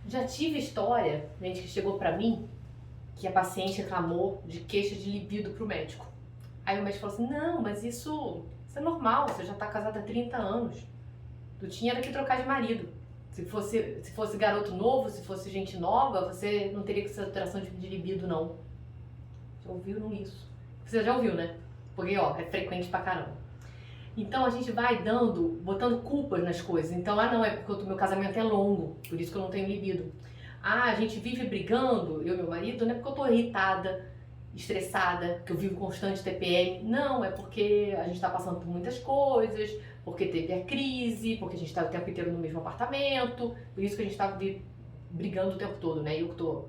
Já tive história, gente, que chegou pra mim, que a paciente reclamou de queixa de libido pro médico. Aí o médico falou assim, não, mas isso é normal, você já tá casada há 30 anos. Tu tinha que trocar de marido. Se fosse garoto novo, se fosse gente nova, você não teria que ser alteração de libido, não. Já ouviram isso? Você já ouviu, né? Porque, é frequente pra caramba. Então a gente vai botando culpas nas coisas. Então, não, é porque o meu casamento é longo, por isso que eu não tenho libido. A gente vive brigando, eu e meu marido, não é porque eu tô irritada, estressada, que eu vivo constante TPM. Não, é porque a gente tá passando por muitas coisas, porque teve a crise, porque a gente tá o tempo inteiro no mesmo apartamento, por isso que a gente tá brigando o tempo todo, né? Eu que tô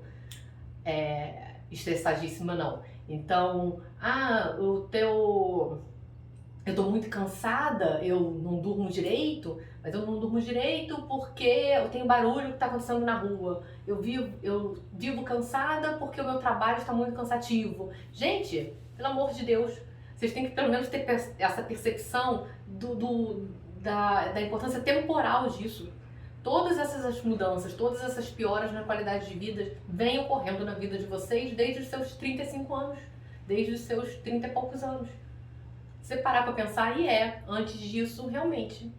estressadíssima, não. Então, eu tô muito cansada, eu não durmo direito, mas eu não durmo direito porque eu tenho barulho que tá acontecendo na rua. Eu vivo cansada porque o meu trabalho está muito cansativo. Gente, pelo amor de Deus, vocês têm que pelo menos ter essa percepção da importância temporal disso. Todas essas mudanças, todas essas pioras na qualidade de vida vêm ocorrendo na vida de vocês desde os seus 35 anos, desde os seus 30 e poucos anos. Você parar pra pensar, antes disso, realmente,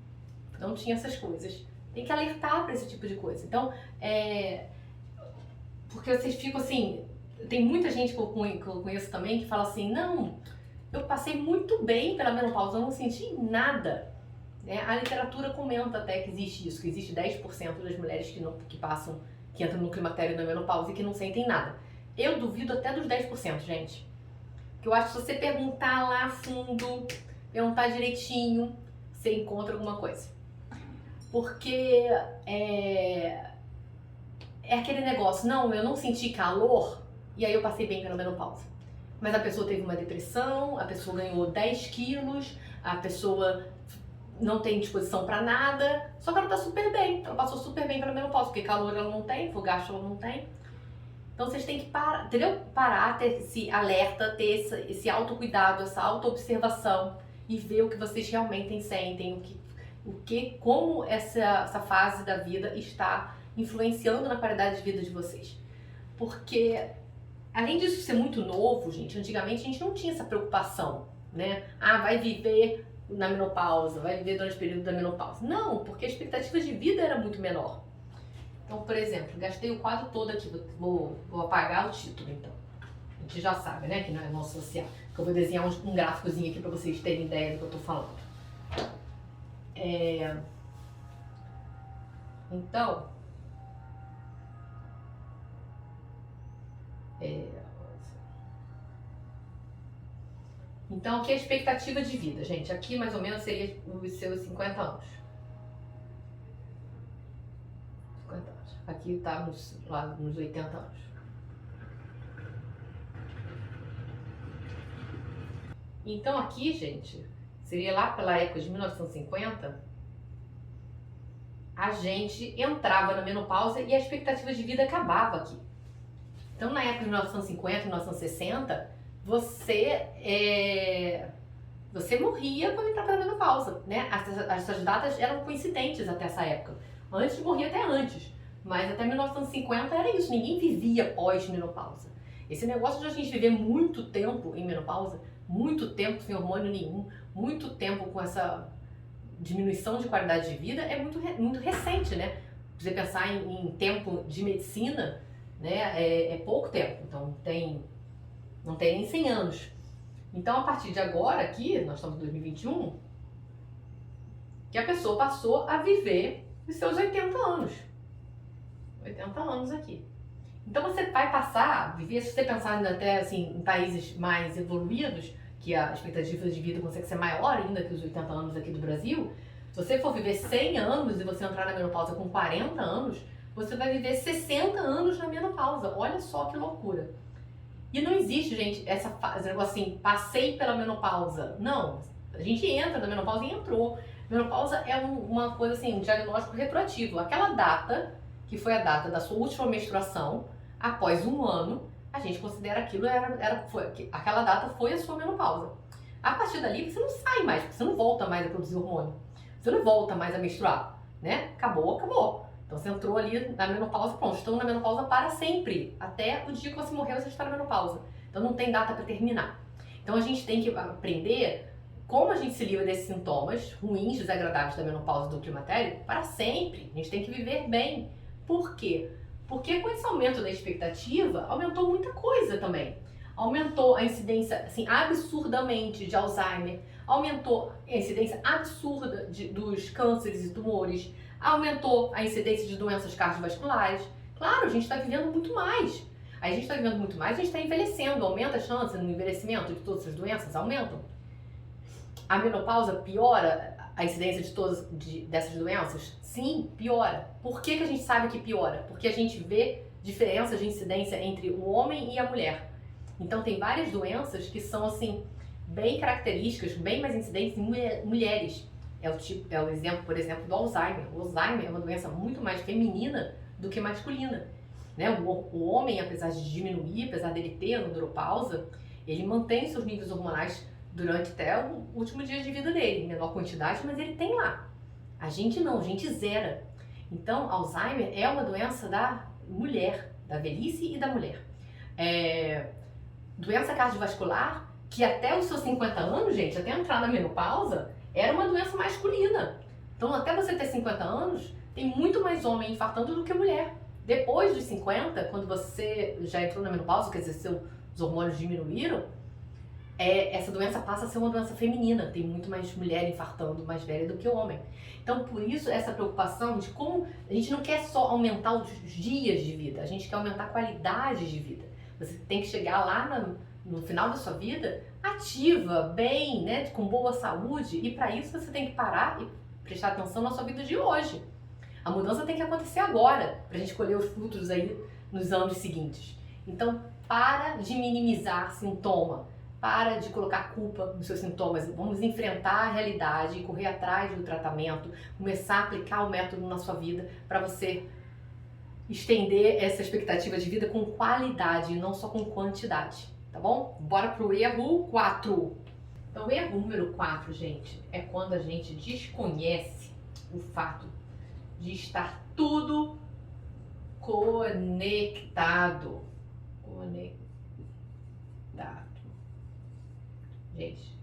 não tinha essas coisas. Tem que alertar pra esse tipo de coisa. Então, porque vocês ficam assim, tem muita gente que eu conheço também que fala assim, não, eu passei muito bem pela menopausa, eu não senti nada. A literatura comenta até que existe isso, que existe 10% das mulheres que entram no climatério da menopausa e que não sentem nada. Eu duvido até dos 10%, gente. Que eu acho que se você perguntar lá a fundo, perguntar direitinho, você encontra alguma coisa. Porque é aquele negócio, não, eu não senti calor e aí eu passei bem pela menopausa. Mas a pessoa teve uma depressão, a pessoa ganhou 10 quilos, a pessoa não tem disposição pra nada, só que ela tá super bem, ela passou super bem pela menopausa, porque calor ela não tem, fogacho ela não tem. Então vocês têm que parar, entendeu? Parar, ter esse alerta, ter esse autocuidado, essa autoobservação e ver o que vocês realmente sentem, como essa fase da vida está influenciando na qualidade de vida de vocês. Porque, além disso ser muito novo, gente, antigamente a gente não tinha essa preocupação, né? Ah, vai viver na menopausa, vai viver durante o período da menopausa. Não, porque a expectativa de vida era muito menor. Então, por exemplo, gastei o quadro todo aqui, vou apagar o título, então. A gente já sabe, né, que não é nosso social. Que eu vou desenhar um gráficozinho aqui para vocês terem ideia do que eu tô falando. Então, aqui é a expectativa de vida, gente. Aqui, mais ou menos, seria os seus 50 anos. 50 anos. Aqui tá lá nos 80 anos. Então, aqui, gente, seria lá pela época de 1950, a gente entrava na menopausa e a expectativa de vida acabava aqui. Então, na época de 1950, 1960, você morria quando entrava na menopausa, né? Essas datas eram coincidentes até essa época. Antes morria até antes, mas até 1950 era isso, ninguém vivia pós-menopausa. Esse negócio de a gente viver muito tempo em menopausa, muito tempo sem hormônio nenhum, muito tempo com essa diminuição de qualidade de vida é muito recente, né? Você pensar em tempo de medicina, né? É pouco tempo, então não tem nem 100 anos. Então, a partir de agora, aqui, nós estamos em 2021, que a pessoa passou a viver os seus 80 anos. 80 anos aqui. Então, você vai passar a viver, se você pensar até assim, em países mais evoluídos, que a expectativa de vida consegue ser maior ainda que os 80 anos aqui do Brasil, se você for viver 100 anos e você entrar na menopausa com 40 anos, você vai viver 60 anos na menopausa. Olha só que loucura. E não existe, gente, esse negócio assim, passei pela menopausa. Não, a gente entra na menopausa e entrou. Menopausa é uma coisa assim, um diagnóstico retroativo. Aquela data, que foi a data da sua última menstruação, após um ano, a gente considera aquilo, aquela data foi a sua menopausa. A partir dali, você não sai mais, porque você não volta mais a produzir hormônio. Você não volta mais a menstruar, né? Acabou, acabou. Então você entrou ali na menopausa, pronto, estou na menopausa para sempre. Até o dia que você morreu, você está na menopausa. Então não tem data para terminar. Então a gente tem que aprender como a gente se livra desses sintomas ruins, desagradáveis da menopausa do climatério para sempre. A gente tem que viver bem. Por quê? Porque com esse aumento da expectativa, aumentou muita coisa também. Aumentou a incidência, assim, absurdamente de Alzheimer, aumentou a incidência absurda dos cânceres e tumores, aumentou a incidência de doenças cardiovasculares. Claro, a gente está vivendo muito mais. A gente está vivendo muito mais, a gente está envelhecendo, aumenta a chance no envelhecimento de todas essas doenças, aumentam. A menopausa piora a incidência de todas dessas doenças? Sim, piora. Por que a gente sabe que piora? Porque a gente vê diferenças de incidência entre o homem e a mulher. Então tem várias doenças que são assim bem características, bem mais incidentes em mulheres. É o exemplo, por exemplo, do Alzheimer. O Alzheimer é uma doença muito mais feminina do que masculina. Né? O homem, apesar de diminuir, apesar dele ter andropausa, ele mantém seus níveis hormonais durante até o último dia de vida dele, em menor quantidade, mas ele tem lá. A gente não, a gente zera. Então, Alzheimer é uma doença da mulher, da velhice e da mulher. Doença cardiovascular, que até os seus 50 anos, gente, até entrar na menopausa, era uma doença masculina. Então, até você ter 50 anos, tem muito mais homem infartando do que mulher. Depois dos 50, quando você já entrou na menopausa, quer dizer, seus hormônios diminuíram, essa doença passa a ser uma doença feminina. Tem muito mais mulher infartando mais velha do que homem. Então, por isso, essa preocupação de como a gente não quer só aumentar os dias de vida, a gente quer aumentar a qualidade de vida. Você tem que chegar lá no final da sua vida ativa, bem, né, com boa saúde, e para isso você tem que parar e prestar atenção na sua vida de hoje. A mudança tem que acontecer agora, para a gente colher os frutos aí nos anos seguintes. Então, para de minimizar sintoma, para de colocar culpa nos seus sintomas. Vamos enfrentar a realidade e correr atrás do tratamento, começar a aplicar o método na sua vida para você estender essa expectativa de vida com qualidade e não só com quantidade, tá bom? Bora pro erro 4. Então, o erro número 4, gente, é quando a gente desconhece o fato de estar tudo conectado. Gente,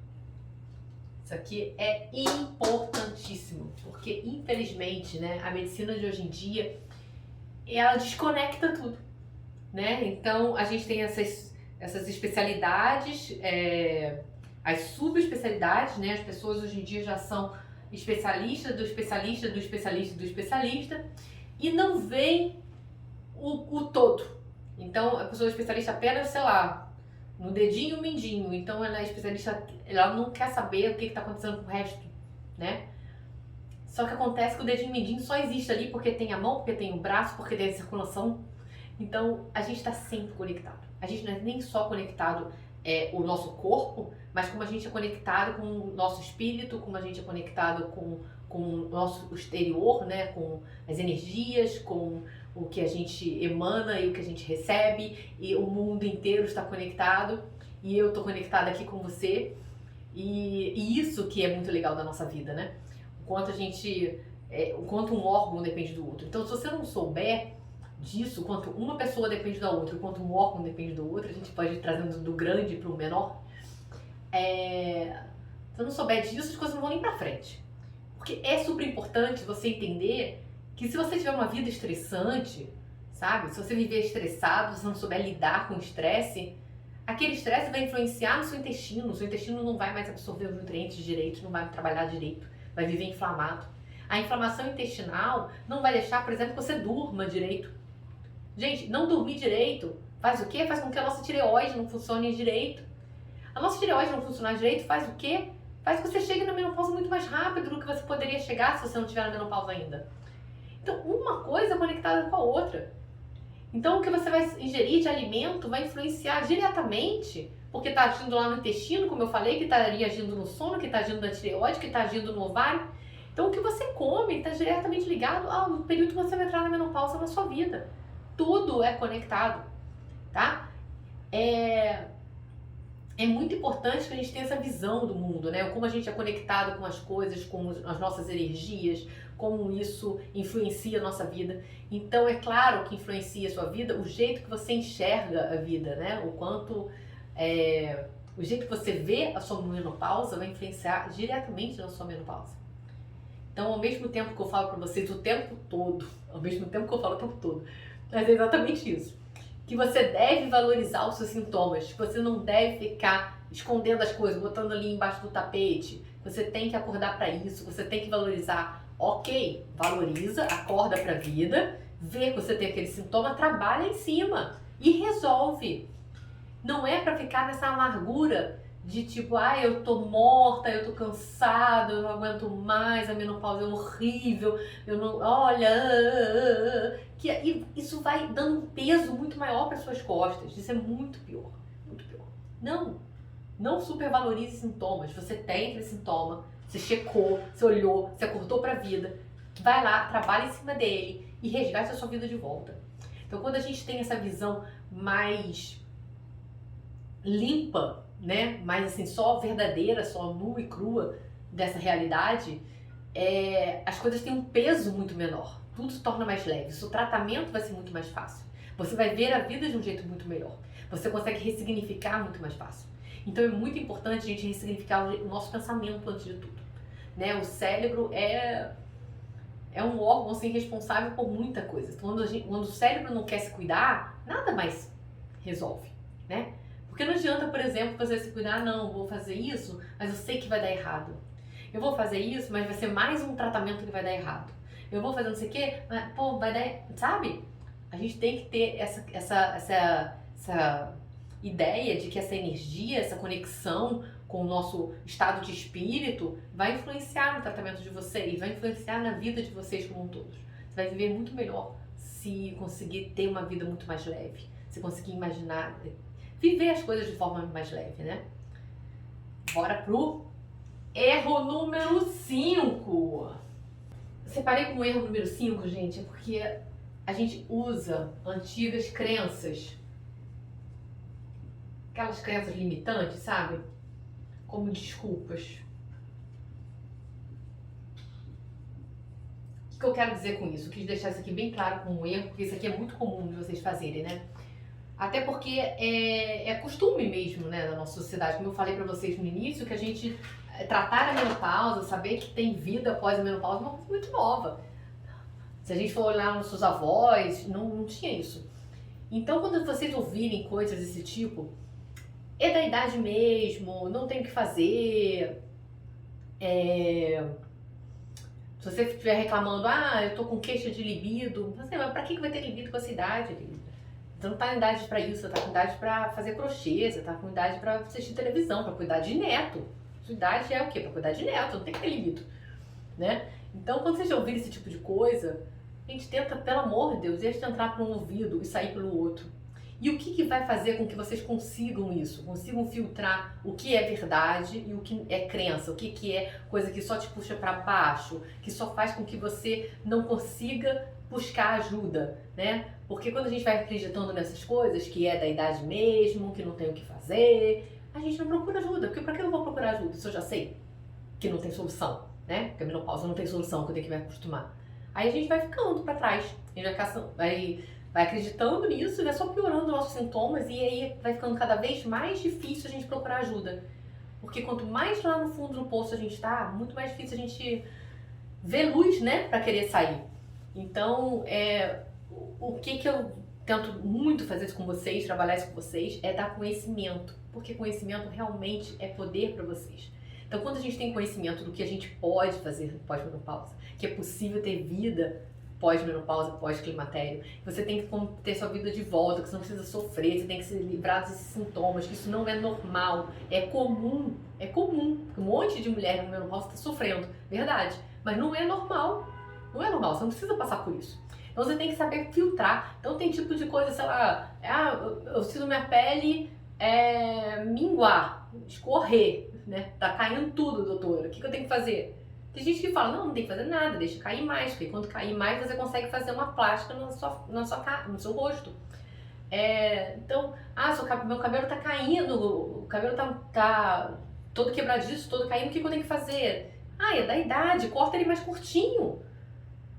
isso aqui é importantíssimo, porque infelizmente, né, a medicina de hoje em dia, ela desconecta tudo, né? Então a gente tem essas especialidades, as subespecialidades, né? As pessoas hoje em dia já são especialistas do especialista, do especialista, do especialista, e não veem o todo. Então a pessoa é especialista apenas, sei lá, no dedinho mindinho, então ela é especialista, ela não quer saber o que está acontecendo com o resto, né? Só que acontece que o dedinho mindinho só existe ali porque tem a mão, porque tem o braço, porque tem a circulação. Então a gente está sempre conectado. A gente não é nem só conectado o nosso corpo, mas como a gente é conectado com o nosso espírito, como a gente é conectado com o nosso exterior, né? Com as energias, com o que a gente emana e o que a gente recebe, e o mundo inteiro está conectado, e eu estou conectada aqui com você, e isso que é muito legal da nossa vida, né? O quanto um órgão depende do outro. Então, se você não souber disso, quanto uma pessoa depende da outra, quanto um órgão depende do outro, a gente pode ir trazendo do grande para o menor. Se eu não souber disso, as coisas não vão nem para frente. Porque é super importante você entender que se você tiver uma vida estressante, sabe? Se você viver estressado, se você não souber lidar com o estresse, aquele estresse vai influenciar no seu intestino não vai mais absorver os nutrientes direito, não vai trabalhar direito, vai viver inflamado. A inflamação intestinal não vai deixar, por exemplo, que você durma direito. Gente, não dormir direito faz o quê? Faz com que a nossa tireoide não funcione direito. A nossa tireoide não funcionar direito faz o quê? Faz que você chegue na menopausa muito mais rápido do que você poderia chegar se você não estiver na menopausa ainda. Então, uma coisa é conectada com a outra. Então, o que você vai ingerir de alimento vai influenciar diretamente, porque está agindo lá no intestino, como eu falei, que estaria agindo no sono, que está agindo na tireoide, que está agindo no ovário. Então, o que você come está diretamente ligado ao período que você vai entrar na menopausa na sua vida. Tudo é conectado, tá? É muito importante que a gente tenha essa visão do mundo, né? Como a gente é conectado com as coisas, com as nossas energias, como isso influencia a nossa vida. Então, é claro que influencia a sua vida o jeito que você enxerga a vida, né? O quanto... o jeito que você vê a sua menopausa vai influenciar diretamente na sua menopausa. Então, ao mesmo tempo que eu falo pra vocês o tempo todo, mas é exatamente isso. Que você deve valorizar os seus sintomas, que você não deve ficar escondendo as coisas, botando ali embaixo do tapete. Você tem que acordar para isso, você tem que valorizar. Ok, valoriza, acorda para a vida, vê que você tem aquele sintoma, trabalha em cima e resolve. Não é para ficar nessa amargura de tipo, eu tô morta, eu tô cansada, eu não aguento mais, a menopausa é horrível, eu não, olha, que isso vai dando um peso muito maior para suas costas. Isso é muito pior, muito pior. Não supervalorize sintomas. Você tem aquele sintoma, você checou, você olhou, você acordou para a vida, vai lá, trabalha em cima dele e resgate a sua vida de volta. Então, quando a gente tem essa visão mais limpa, né, mais assim, só verdadeira, só nua e crua dessa realidade, as coisas têm um peso muito menor. Tudo se torna mais leve, o seu tratamento vai ser muito mais fácil. Você vai ver a vida de um jeito muito melhor. Você consegue ressignificar muito mais fácil. Então é muito importante a gente ressignificar o nosso pensamento antes de tudo, né? O cérebro é um órgão assim, responsável por muita coisa. Quando o cérebro não quer se cuidar, nada mais resolve, né? Porque não adianta, por exemplo, você se cuidar, não, vou fazer isso, mas eu sei que vai dar errado. Eu vou fazer isso, mas vai ser mais um tratamento que vai dar errado. Eu vou fazer não sei o quê, mas, vai dar... Sabe? A gente tem que ter essa ideia de que essa energia, essa conexão com o nosso estado de espírito vai influenciar no tratamento de vocês, vai influenciar na vida de vocês como um todo. Você vai viver muito melhor se conseguir ter uma vida muito mais leve, se conseguir imaginar, viver as coisas de forma mais leve, né? Bora pro erro número 5. Separei como erro número 5, gente, porque a gente usa antigas crenças, aquelas crenças limitantes, sabe? Como desculpas. O que eu quero dizer com isso? Eu quis deixar isso aqui bem claro como um erro, porque isso aqui é muito comum de vocês fazerem, né? Até porque é costume mesmo, né, da nossa sociedade. Como eu falei pra vocês no início, que a gente tratar a menopausa, saber que tem vida após a menopausa é uma coisa muito nova. Se a gente for olhar nos seus avós, não tinha isso. Então, quando vocês ouvirem coisas desse tipo, é da idade mesmo, não tem o que fazer. Se você estiver reclamando, eu tô com queixa de libido, mas pra que vai ter libido com essa idade, querida? Você não tá com idade pra isso, você tá com idade pra fazer crochê, você tá com idade pra assistir televisão, pra cuidar de neto. Sua idade é o quê? Pra cuidar de neto, não tem que ter libido, né? Então, quando vocês ouvirem esse tipo de coisa, a gente tenta, pelo amor de Deus, deixa de entrar por um ouvido e sair pelo outro. E o que vai fazer com que vocês consigam isso? Consigam filtrar o que é verdade e o que é crença, o que é coisa que só te puxa para baixo, que só faz com que você não consiga buscar ajuda, né? Porque quando a gente vai acreditando nessas coisas, que é da idade mesmo, que não tem o que fazer, a gente não procura ajuda. Porque para que eu vou procurar ajuda se eu já sei que não tem solução, né? Porque a menopausa não tem solução, que eu tenho que me acostumar. Aí a gente vai ficando para trás, a gente vai acreditando nisso e vai só piorando nossos sintomas e aí vai ficando cada vez mais difícil a gente procurar ajuda. Porque quanto mais lá no fundo do poço a gente tá, muito mais difícil a gente ver luz, né, para querer sair. Então, o que eu tento muito fazer isso com vocês, trabalhar isso com vocês, é dar conhecimento. Porque conhecimento realmente é poder para vocês. Então, quando a gente tem conhecimento do que a gente pode fazer pós-menopausa, que é possível ter vida pós-menopausa, pós-climatério, você tem que ter sua vida de volta, que você não precisa sofrer, você tem que se livrar desses sintomas, que isso não é normal, é comum, um monte de mulher na menopausa está sofrendo, verdade, mas não é normal, você não precisa passar por isso. Então você tem que saber filtrar. Então tem tipo de coisa, sei lá, eu sinto minha pele minguar, escorrer, né? Tá caindo tudo, doutora, o que eu tenho que fazer? Tem gente que fala, não tem que fazer nada, deixa cair mais, porque quando cair mais você consegue fazer uma plástica no seu rosto. Então, meu cabelo tá caindo, o cabelo tá todo quebradiço, todo caindo, o que eu tenho que fazer? É da idade, corta ele mais curtinho,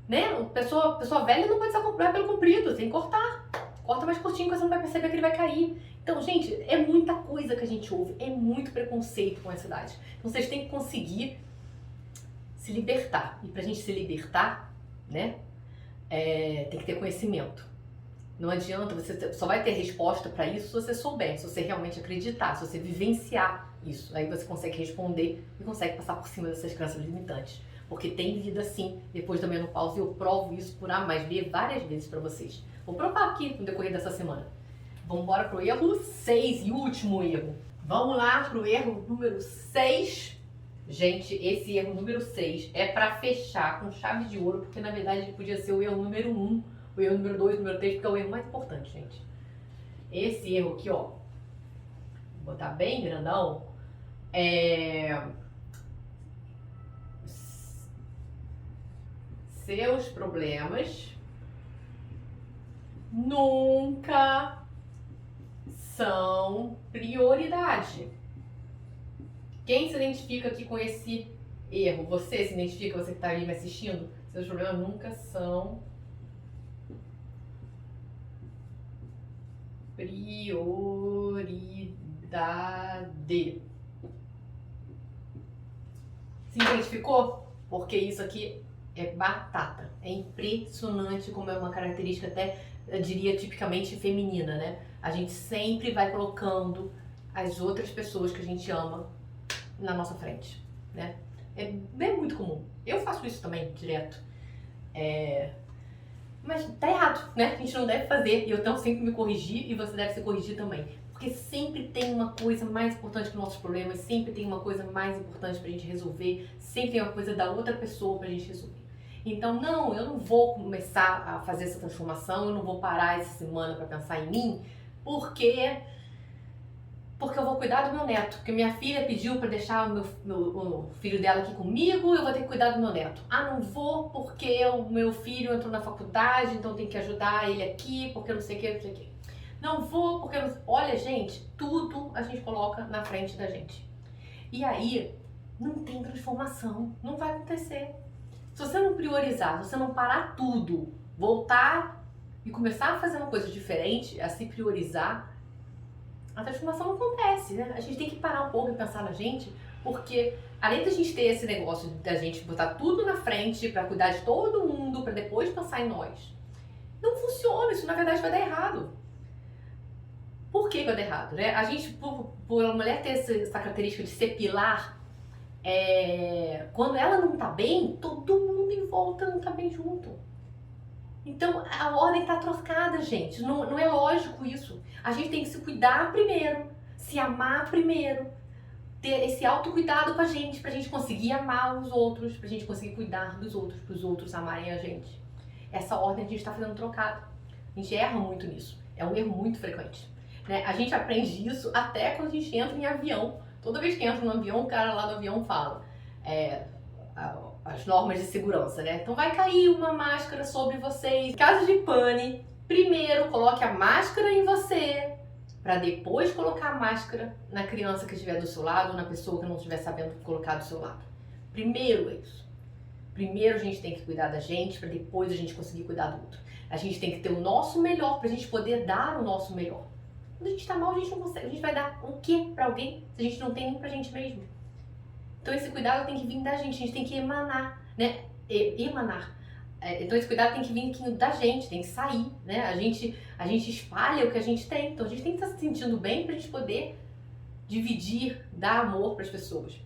né? Pessoa velha não pode usar cabelo comprido, tem que cortar. Corta mais curtinho que você não vai perceber que ele vai cair. Então, gente, é muita coisa que a gente ouve, é muito preconceito com essa idade. Então, vocês têm que conseguir se libertar. E pra gente se libertar, né, tem que ter conhecimento. Não adianta, você só vai ter resposta para isso se você souber, se você realmente acreditar, se você vivenciar isso. Aí você consegue responder e consegue passar por cima dessas crenças limitantes. Porque tem vida sim depois da menopausa e eu provo isso por A mais B várias vezes para vocês. Vou provar aqui no decorrer dessa semana. Vamos embora pro erro 6 e último erro. Vamos lá pro erro número 6. Gente, esse erro número 6 é para fechar com chave de ouro, porque na verdade ele podia ser o erro número 1, o erro número 2, o número 3, porque é o erro mais importante, gente. Esse erro aqui, ó, vou botar bem grandão, seus problemas nunca são prioridade. Quem se identifica aqui com esse erro? Você se identifica, você que está aí me assistindo? Seus problemas nunca são prioridade. Se identificou? Porque isso aqui é batata. É impressionante como é uma característica até, eu diria, tipicamente feminina, né? A gente sempre vai colocando as outras pessoas que a gente ama na nossa frente, né? É muito comum. Eu faço isso também, direto. Mas tá errado, né? A gente não deve fazer. E eu tento sempre me corrigir e você deve se corrigir também. Porque sempre tem uma coisa mais importante que nossos problemas, sempre tem uma coisa mais importante pra gente resolver, sempre tem uma coisa da outra pessoa pra gente resolver. Então, não, eu não vou começar a fazer essa transformação, eu não vou parar essa semana pra pensar em mim, porque porque eu vou cuidar do meu neto, porque minha filha pediu para deixar o filho dela aqui comigo, eu vou ter que cuidar do meu neto. Ah, não vou porque o meu filho entrou na faculdade, então tem que ajudar ele aqui, porque não sei o que, não sei o que. Não vou porque... Olha, gente, tudo a gente coloca na frente da gente. E aí, não tem transformação, não vai acontecer. Se você não priorizar, se você não parar tudo, voltar e começar a fazer uma coisa diferente, a se priorizar, a transformação não acontece, né? A gente tem que parar um pouco e pensar na gente, porque além da gente ter esse negócio da gente botar tudo na frente pra cuidar de todo mundo, pra depois pensar em nós, não funciona, isso na verdade vai dar errado. Por que vai dar errado, né? A gente, por a mulher ter essa característica de ser pilar, quando ela não tá bem, todo mundo em volta não tá bem junto. Então a ordem tá trocada, gente. Não é lógico isso. A gente tem que se cuidar primeiro, se amar primeiro, ter esse autocuidado com a gente, pra gente conseguir amar os outros, pra gente conseguir cuidar dos outros, pros outros amarem a gente. Essa ordem a gente tá fazendo trocada. A gente erra muito nisso. É um erro muito frequente, né? A gente aprende isso até quando a gente entra em avião. Toda vez que entra no avião, o cara lá do avião fala as normas de segurança, né? Então vai cair uma máscara sobre vocês. Em caso de pane, primeiro coloque a máscara em você, para depois colocar a máscara na criança que estiver do seu lado ou na pessoa que não estiver sabendo colocar do seu lado. Primeiro é isso. Primeiro a gente tem que cuidar da gente, para depois a gente conseguir cuidar do outro. A gente tem que ter o nosso melhor para a gente poder dar o nosso melhor. Quando a gente tá mal, a gente não consegue. A gente vai dar o quê pra alguém se a gente não tem nem pra gente mesmo? Então esse cuidado tem que vir da gente, a gente tem que emanar, né? Emanar. Então esse cuidado tem que vir da gente, tem que sair, né? A gente espalha o que a gente tem. Então a gente tem que estar se sentindo bem pra gente poder dividir, dar amor pras pessoas.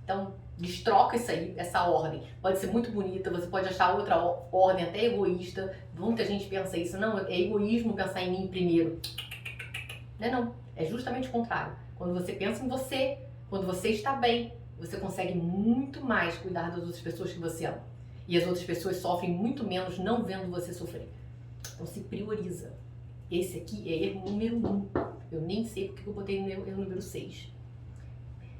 Então destroca isso aí, essa ordem. Pode ser muito bonita, você pode achar outra ordem até egoísta. Muita gente pensa isso, não, é egoísmo pensar em mim primeiro. Não, é justamente o contrário. Quando você pensa em você, quando você está bem, você consegue muito mais cuidar das outras pessoas que você ama. E as outras pessoas sofrem muito menos não vendo você sofrer. Então se prioriza. Esse aqui é erro número 1. Eu nem sei porque eu botei no erro número 6.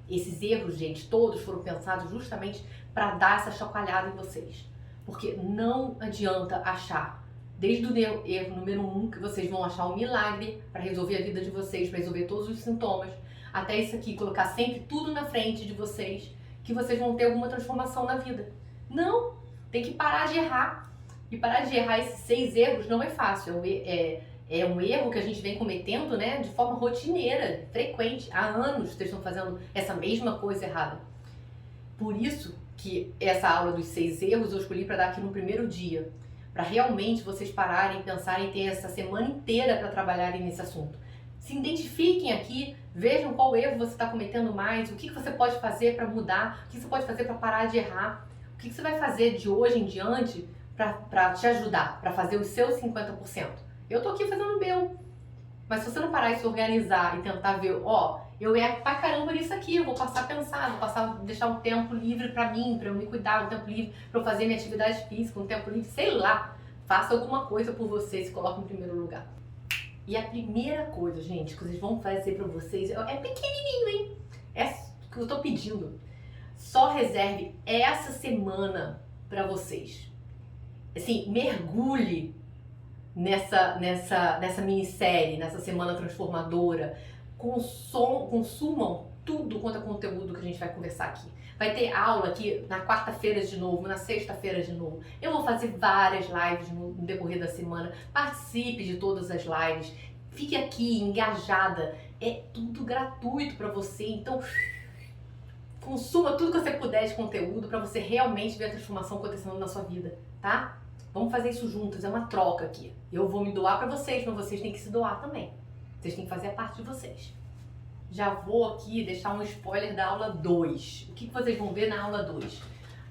Esses erros, gente, todos foram pensados justamente para dar essa chacoalhada em vocês. Porque não adianta achar, desde o erro número 1, que vocês vão achar um milagre para resolver a vida de vocês, para resolver todos os sintomas, até isso aqui, colocar sempre tudo na frente de vocês, que vocês vão ter alguma transformação na vida. Não! Tem que parar de errar. E parar de errar esses 6 erros não é fácil. É um erro que a gente vem cometendo, né, de forma rotineira, frequente. Há anos vocês estão fazendo essa mesma coisa errada. Por isso que essa aula dos 6 erros eu escolhi para dar aqui no primeiro dia. Para realmente vocês pararem, pensarem, ter essa semana inteira para trabalharem nesse assunto. Se identifiquem aqui, vejam qual erro você está cometendo mais, o que você pode fazer para mudar, o que você pode fazer para parar de errar, o que você vai fazer de hoje em diante para te ajudar, para fazer os seus 50%. Eu tô aqui fazendo o meu, mas se você não parar e se organizar e tentar ver, eu erro pra caramba nisso aqui, eu vou passar a pensar, vou passar a deixar um tempo livre pra mim, pra eu me cuidar, um tempo livre pra eu fazer minha atividade física, um tempo livre, sei lá, faça alguma coisa por você, se coloque em primeiro lugar. E a primeira coisa, gente, que vocês vão fazer pra vocês, é pequenininho, hein? É o que eu tô pedindo. Só reserve essa semana pra vocês. Assim, mergulhe nessa minissérie, nessa semana transformadora. Consumam tudo quanto é conteúdo que a gente vai conversar aqui. Vai ter aula aqui na quarta-feira de novo, na sexta-feira de novo. Eu vou fazer várias lives no decorrer da semana. Participe de todas as lives. Fique aqui engajada. É tudo gratuito para você. Então, consuma tudo que você puder de conteúdo para você realmente ver a transformação acontecendo na sua vida, tá? Vamos fazer isso juntos, é uma troca aqui. Eu vou me doar para vocês, mas vocês têm que se doar também. Vocês têm que fazer a parte de vocês. Já vou aqui deixar um spoiler da aula 2. O que vocês vão ver na aula 2?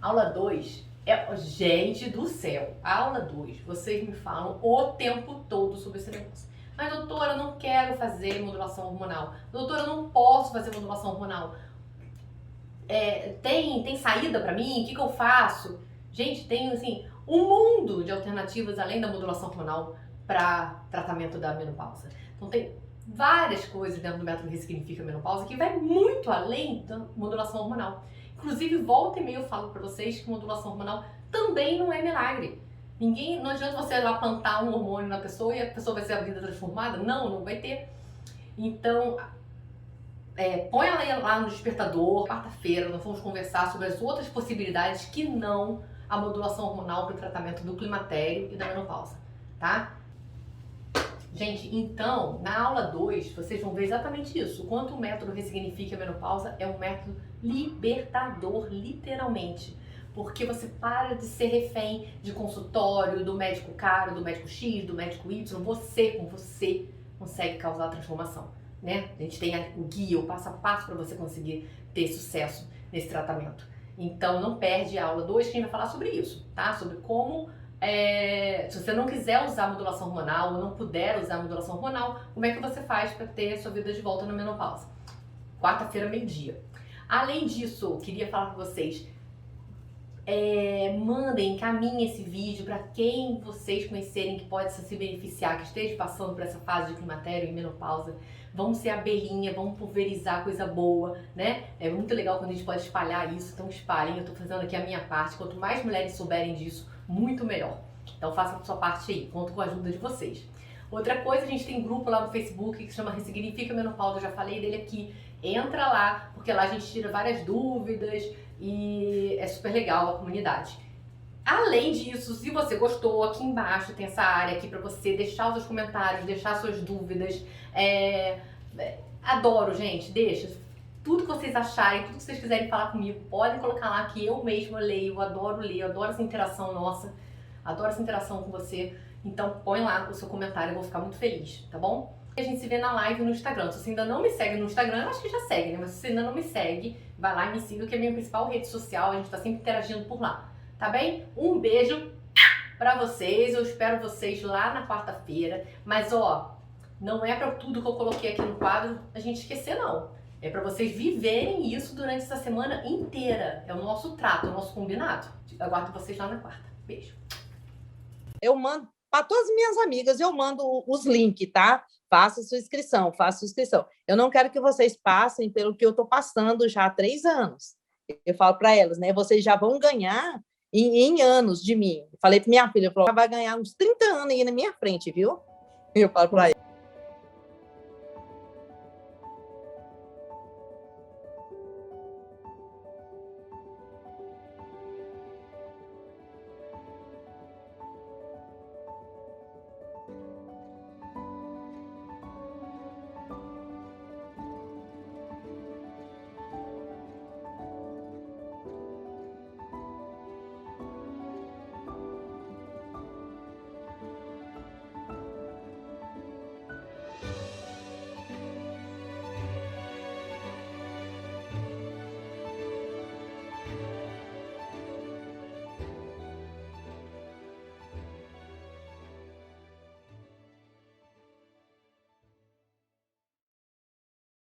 Aula 2 é... Gente do céu! A aula 2, vocês me falam o tempo todo sobre esse negócio. Mas doutora, eu não quero fazer modulação hormonal. Doutora, eu não posso fazer modulação hormonal. Tem saída pra mim? O que eu faço? Gente, tem assim... um mundo de alternativas além da modulação hormonal para tratamento da menopausa. Então tem várias coisas dentro do método Ressignifica a Menopausa que vai muito além da modulação hormonal. Inclusive, volta e meia eu falo para vocês que modulação hormonal também não é milagre. Não adianta você ir lá plantar um hormônio na pessoa e a pessoa vai ter a vida transformada. Não vai ter. Então, põe ela lá no despertador. Quarta-feira nós vamos conversar sobre as outras possibilidades que não a modulação hormonal para o tratamento do climatério e da menopausa, tá? Gente, então, na aula 2, vocês vão ver exatamente isso. O quanto o método Ressignifica a Menopausa é um método libertador, literalmente. Porque você para de ser refém de consultório, do médico caro, do médico X, do médico Y. Você, com você, consegue causar a transformação, né? A gente tem o guia, o passo a passo para você conseguir ter sucesso nesse tratamento. Então, não perde a aula 2, que a gente vai falar sobre isso, tá? Sobre como... se você não quiser usar a modulação hormonal ou não puder usar a modulação hormonal, como é que você faz para ter a sua vida de volta na menopausa? Quarta-feira, meio-dia. Além disso, queria falar com vocês, encaminhem esse vídeo para quem vocês conhecerem que pode se beneficiar, que esteja passando por essa fase de climatério e menopausa. Vamos ser abelhinha, vamos pulverizar coisa boa, né? É muito legal quando a gente pode espalhar isso, então espalhem. Eu tô fazendo aqui a minha parte, quanto mais mulheres souberem disso, muito melhor. Então façam a sua parte aí, conto com a ajuda de vocês. Outra coisa, a gente tem um grupo lá no Facebook que se chama Ressignifica a Menopausa, eu já falei dele aqui. Entra lá, porque lá a gente tira várias dúvidas e é super legal a comunidade. Além disso, se você gostou, aqui embaixo tem essa área aqui para você deixar os seus comentários, deixar suas dúvidas. Adoro, gente, deixa. Tudo que vocês acharem, tudo que vocês quiserem falar comigo, podem colocar lá que eu mesma leio, eu adoro ler, eu adoro essa interação nossa, adoro essa interação com você. Então põe lá o seu comentário, eu vou ficar muito feliz, tá bom? A gente se vê na live no Instagram. Se você ainda não me segue no Instagram, eu acho que já segue, né? Mas se você ainda não me segue, vai lá e me siga, que é a minha principal rede social, a gente tá sempre interagindo por lá, tá bem? Um beijo pra vocês, eu espero vocês lá na quarta-feira, mas não é pra tudo que eu coloquei aqui no quadro a gente esquecer, não. É pra vocês viverem isso durante essa semana inteira. É o nosso trato, é o nosso combinado. Eu aguardo vocês lá na quarta. Beijo. Eu mando para todas as minhas amigas, eu mando os links, tá? Faça sua inscrição, faça sua inscrição. Eu não quero que vocês passem pelo que eu estou passando já há 3 anos. Eu falo para elas, né? Vocês já vão ganhar em anos de mim. Falei para minha filha, ela vai ganhar uns 30 anos aí na minha frente, viu? Eu falo para ela.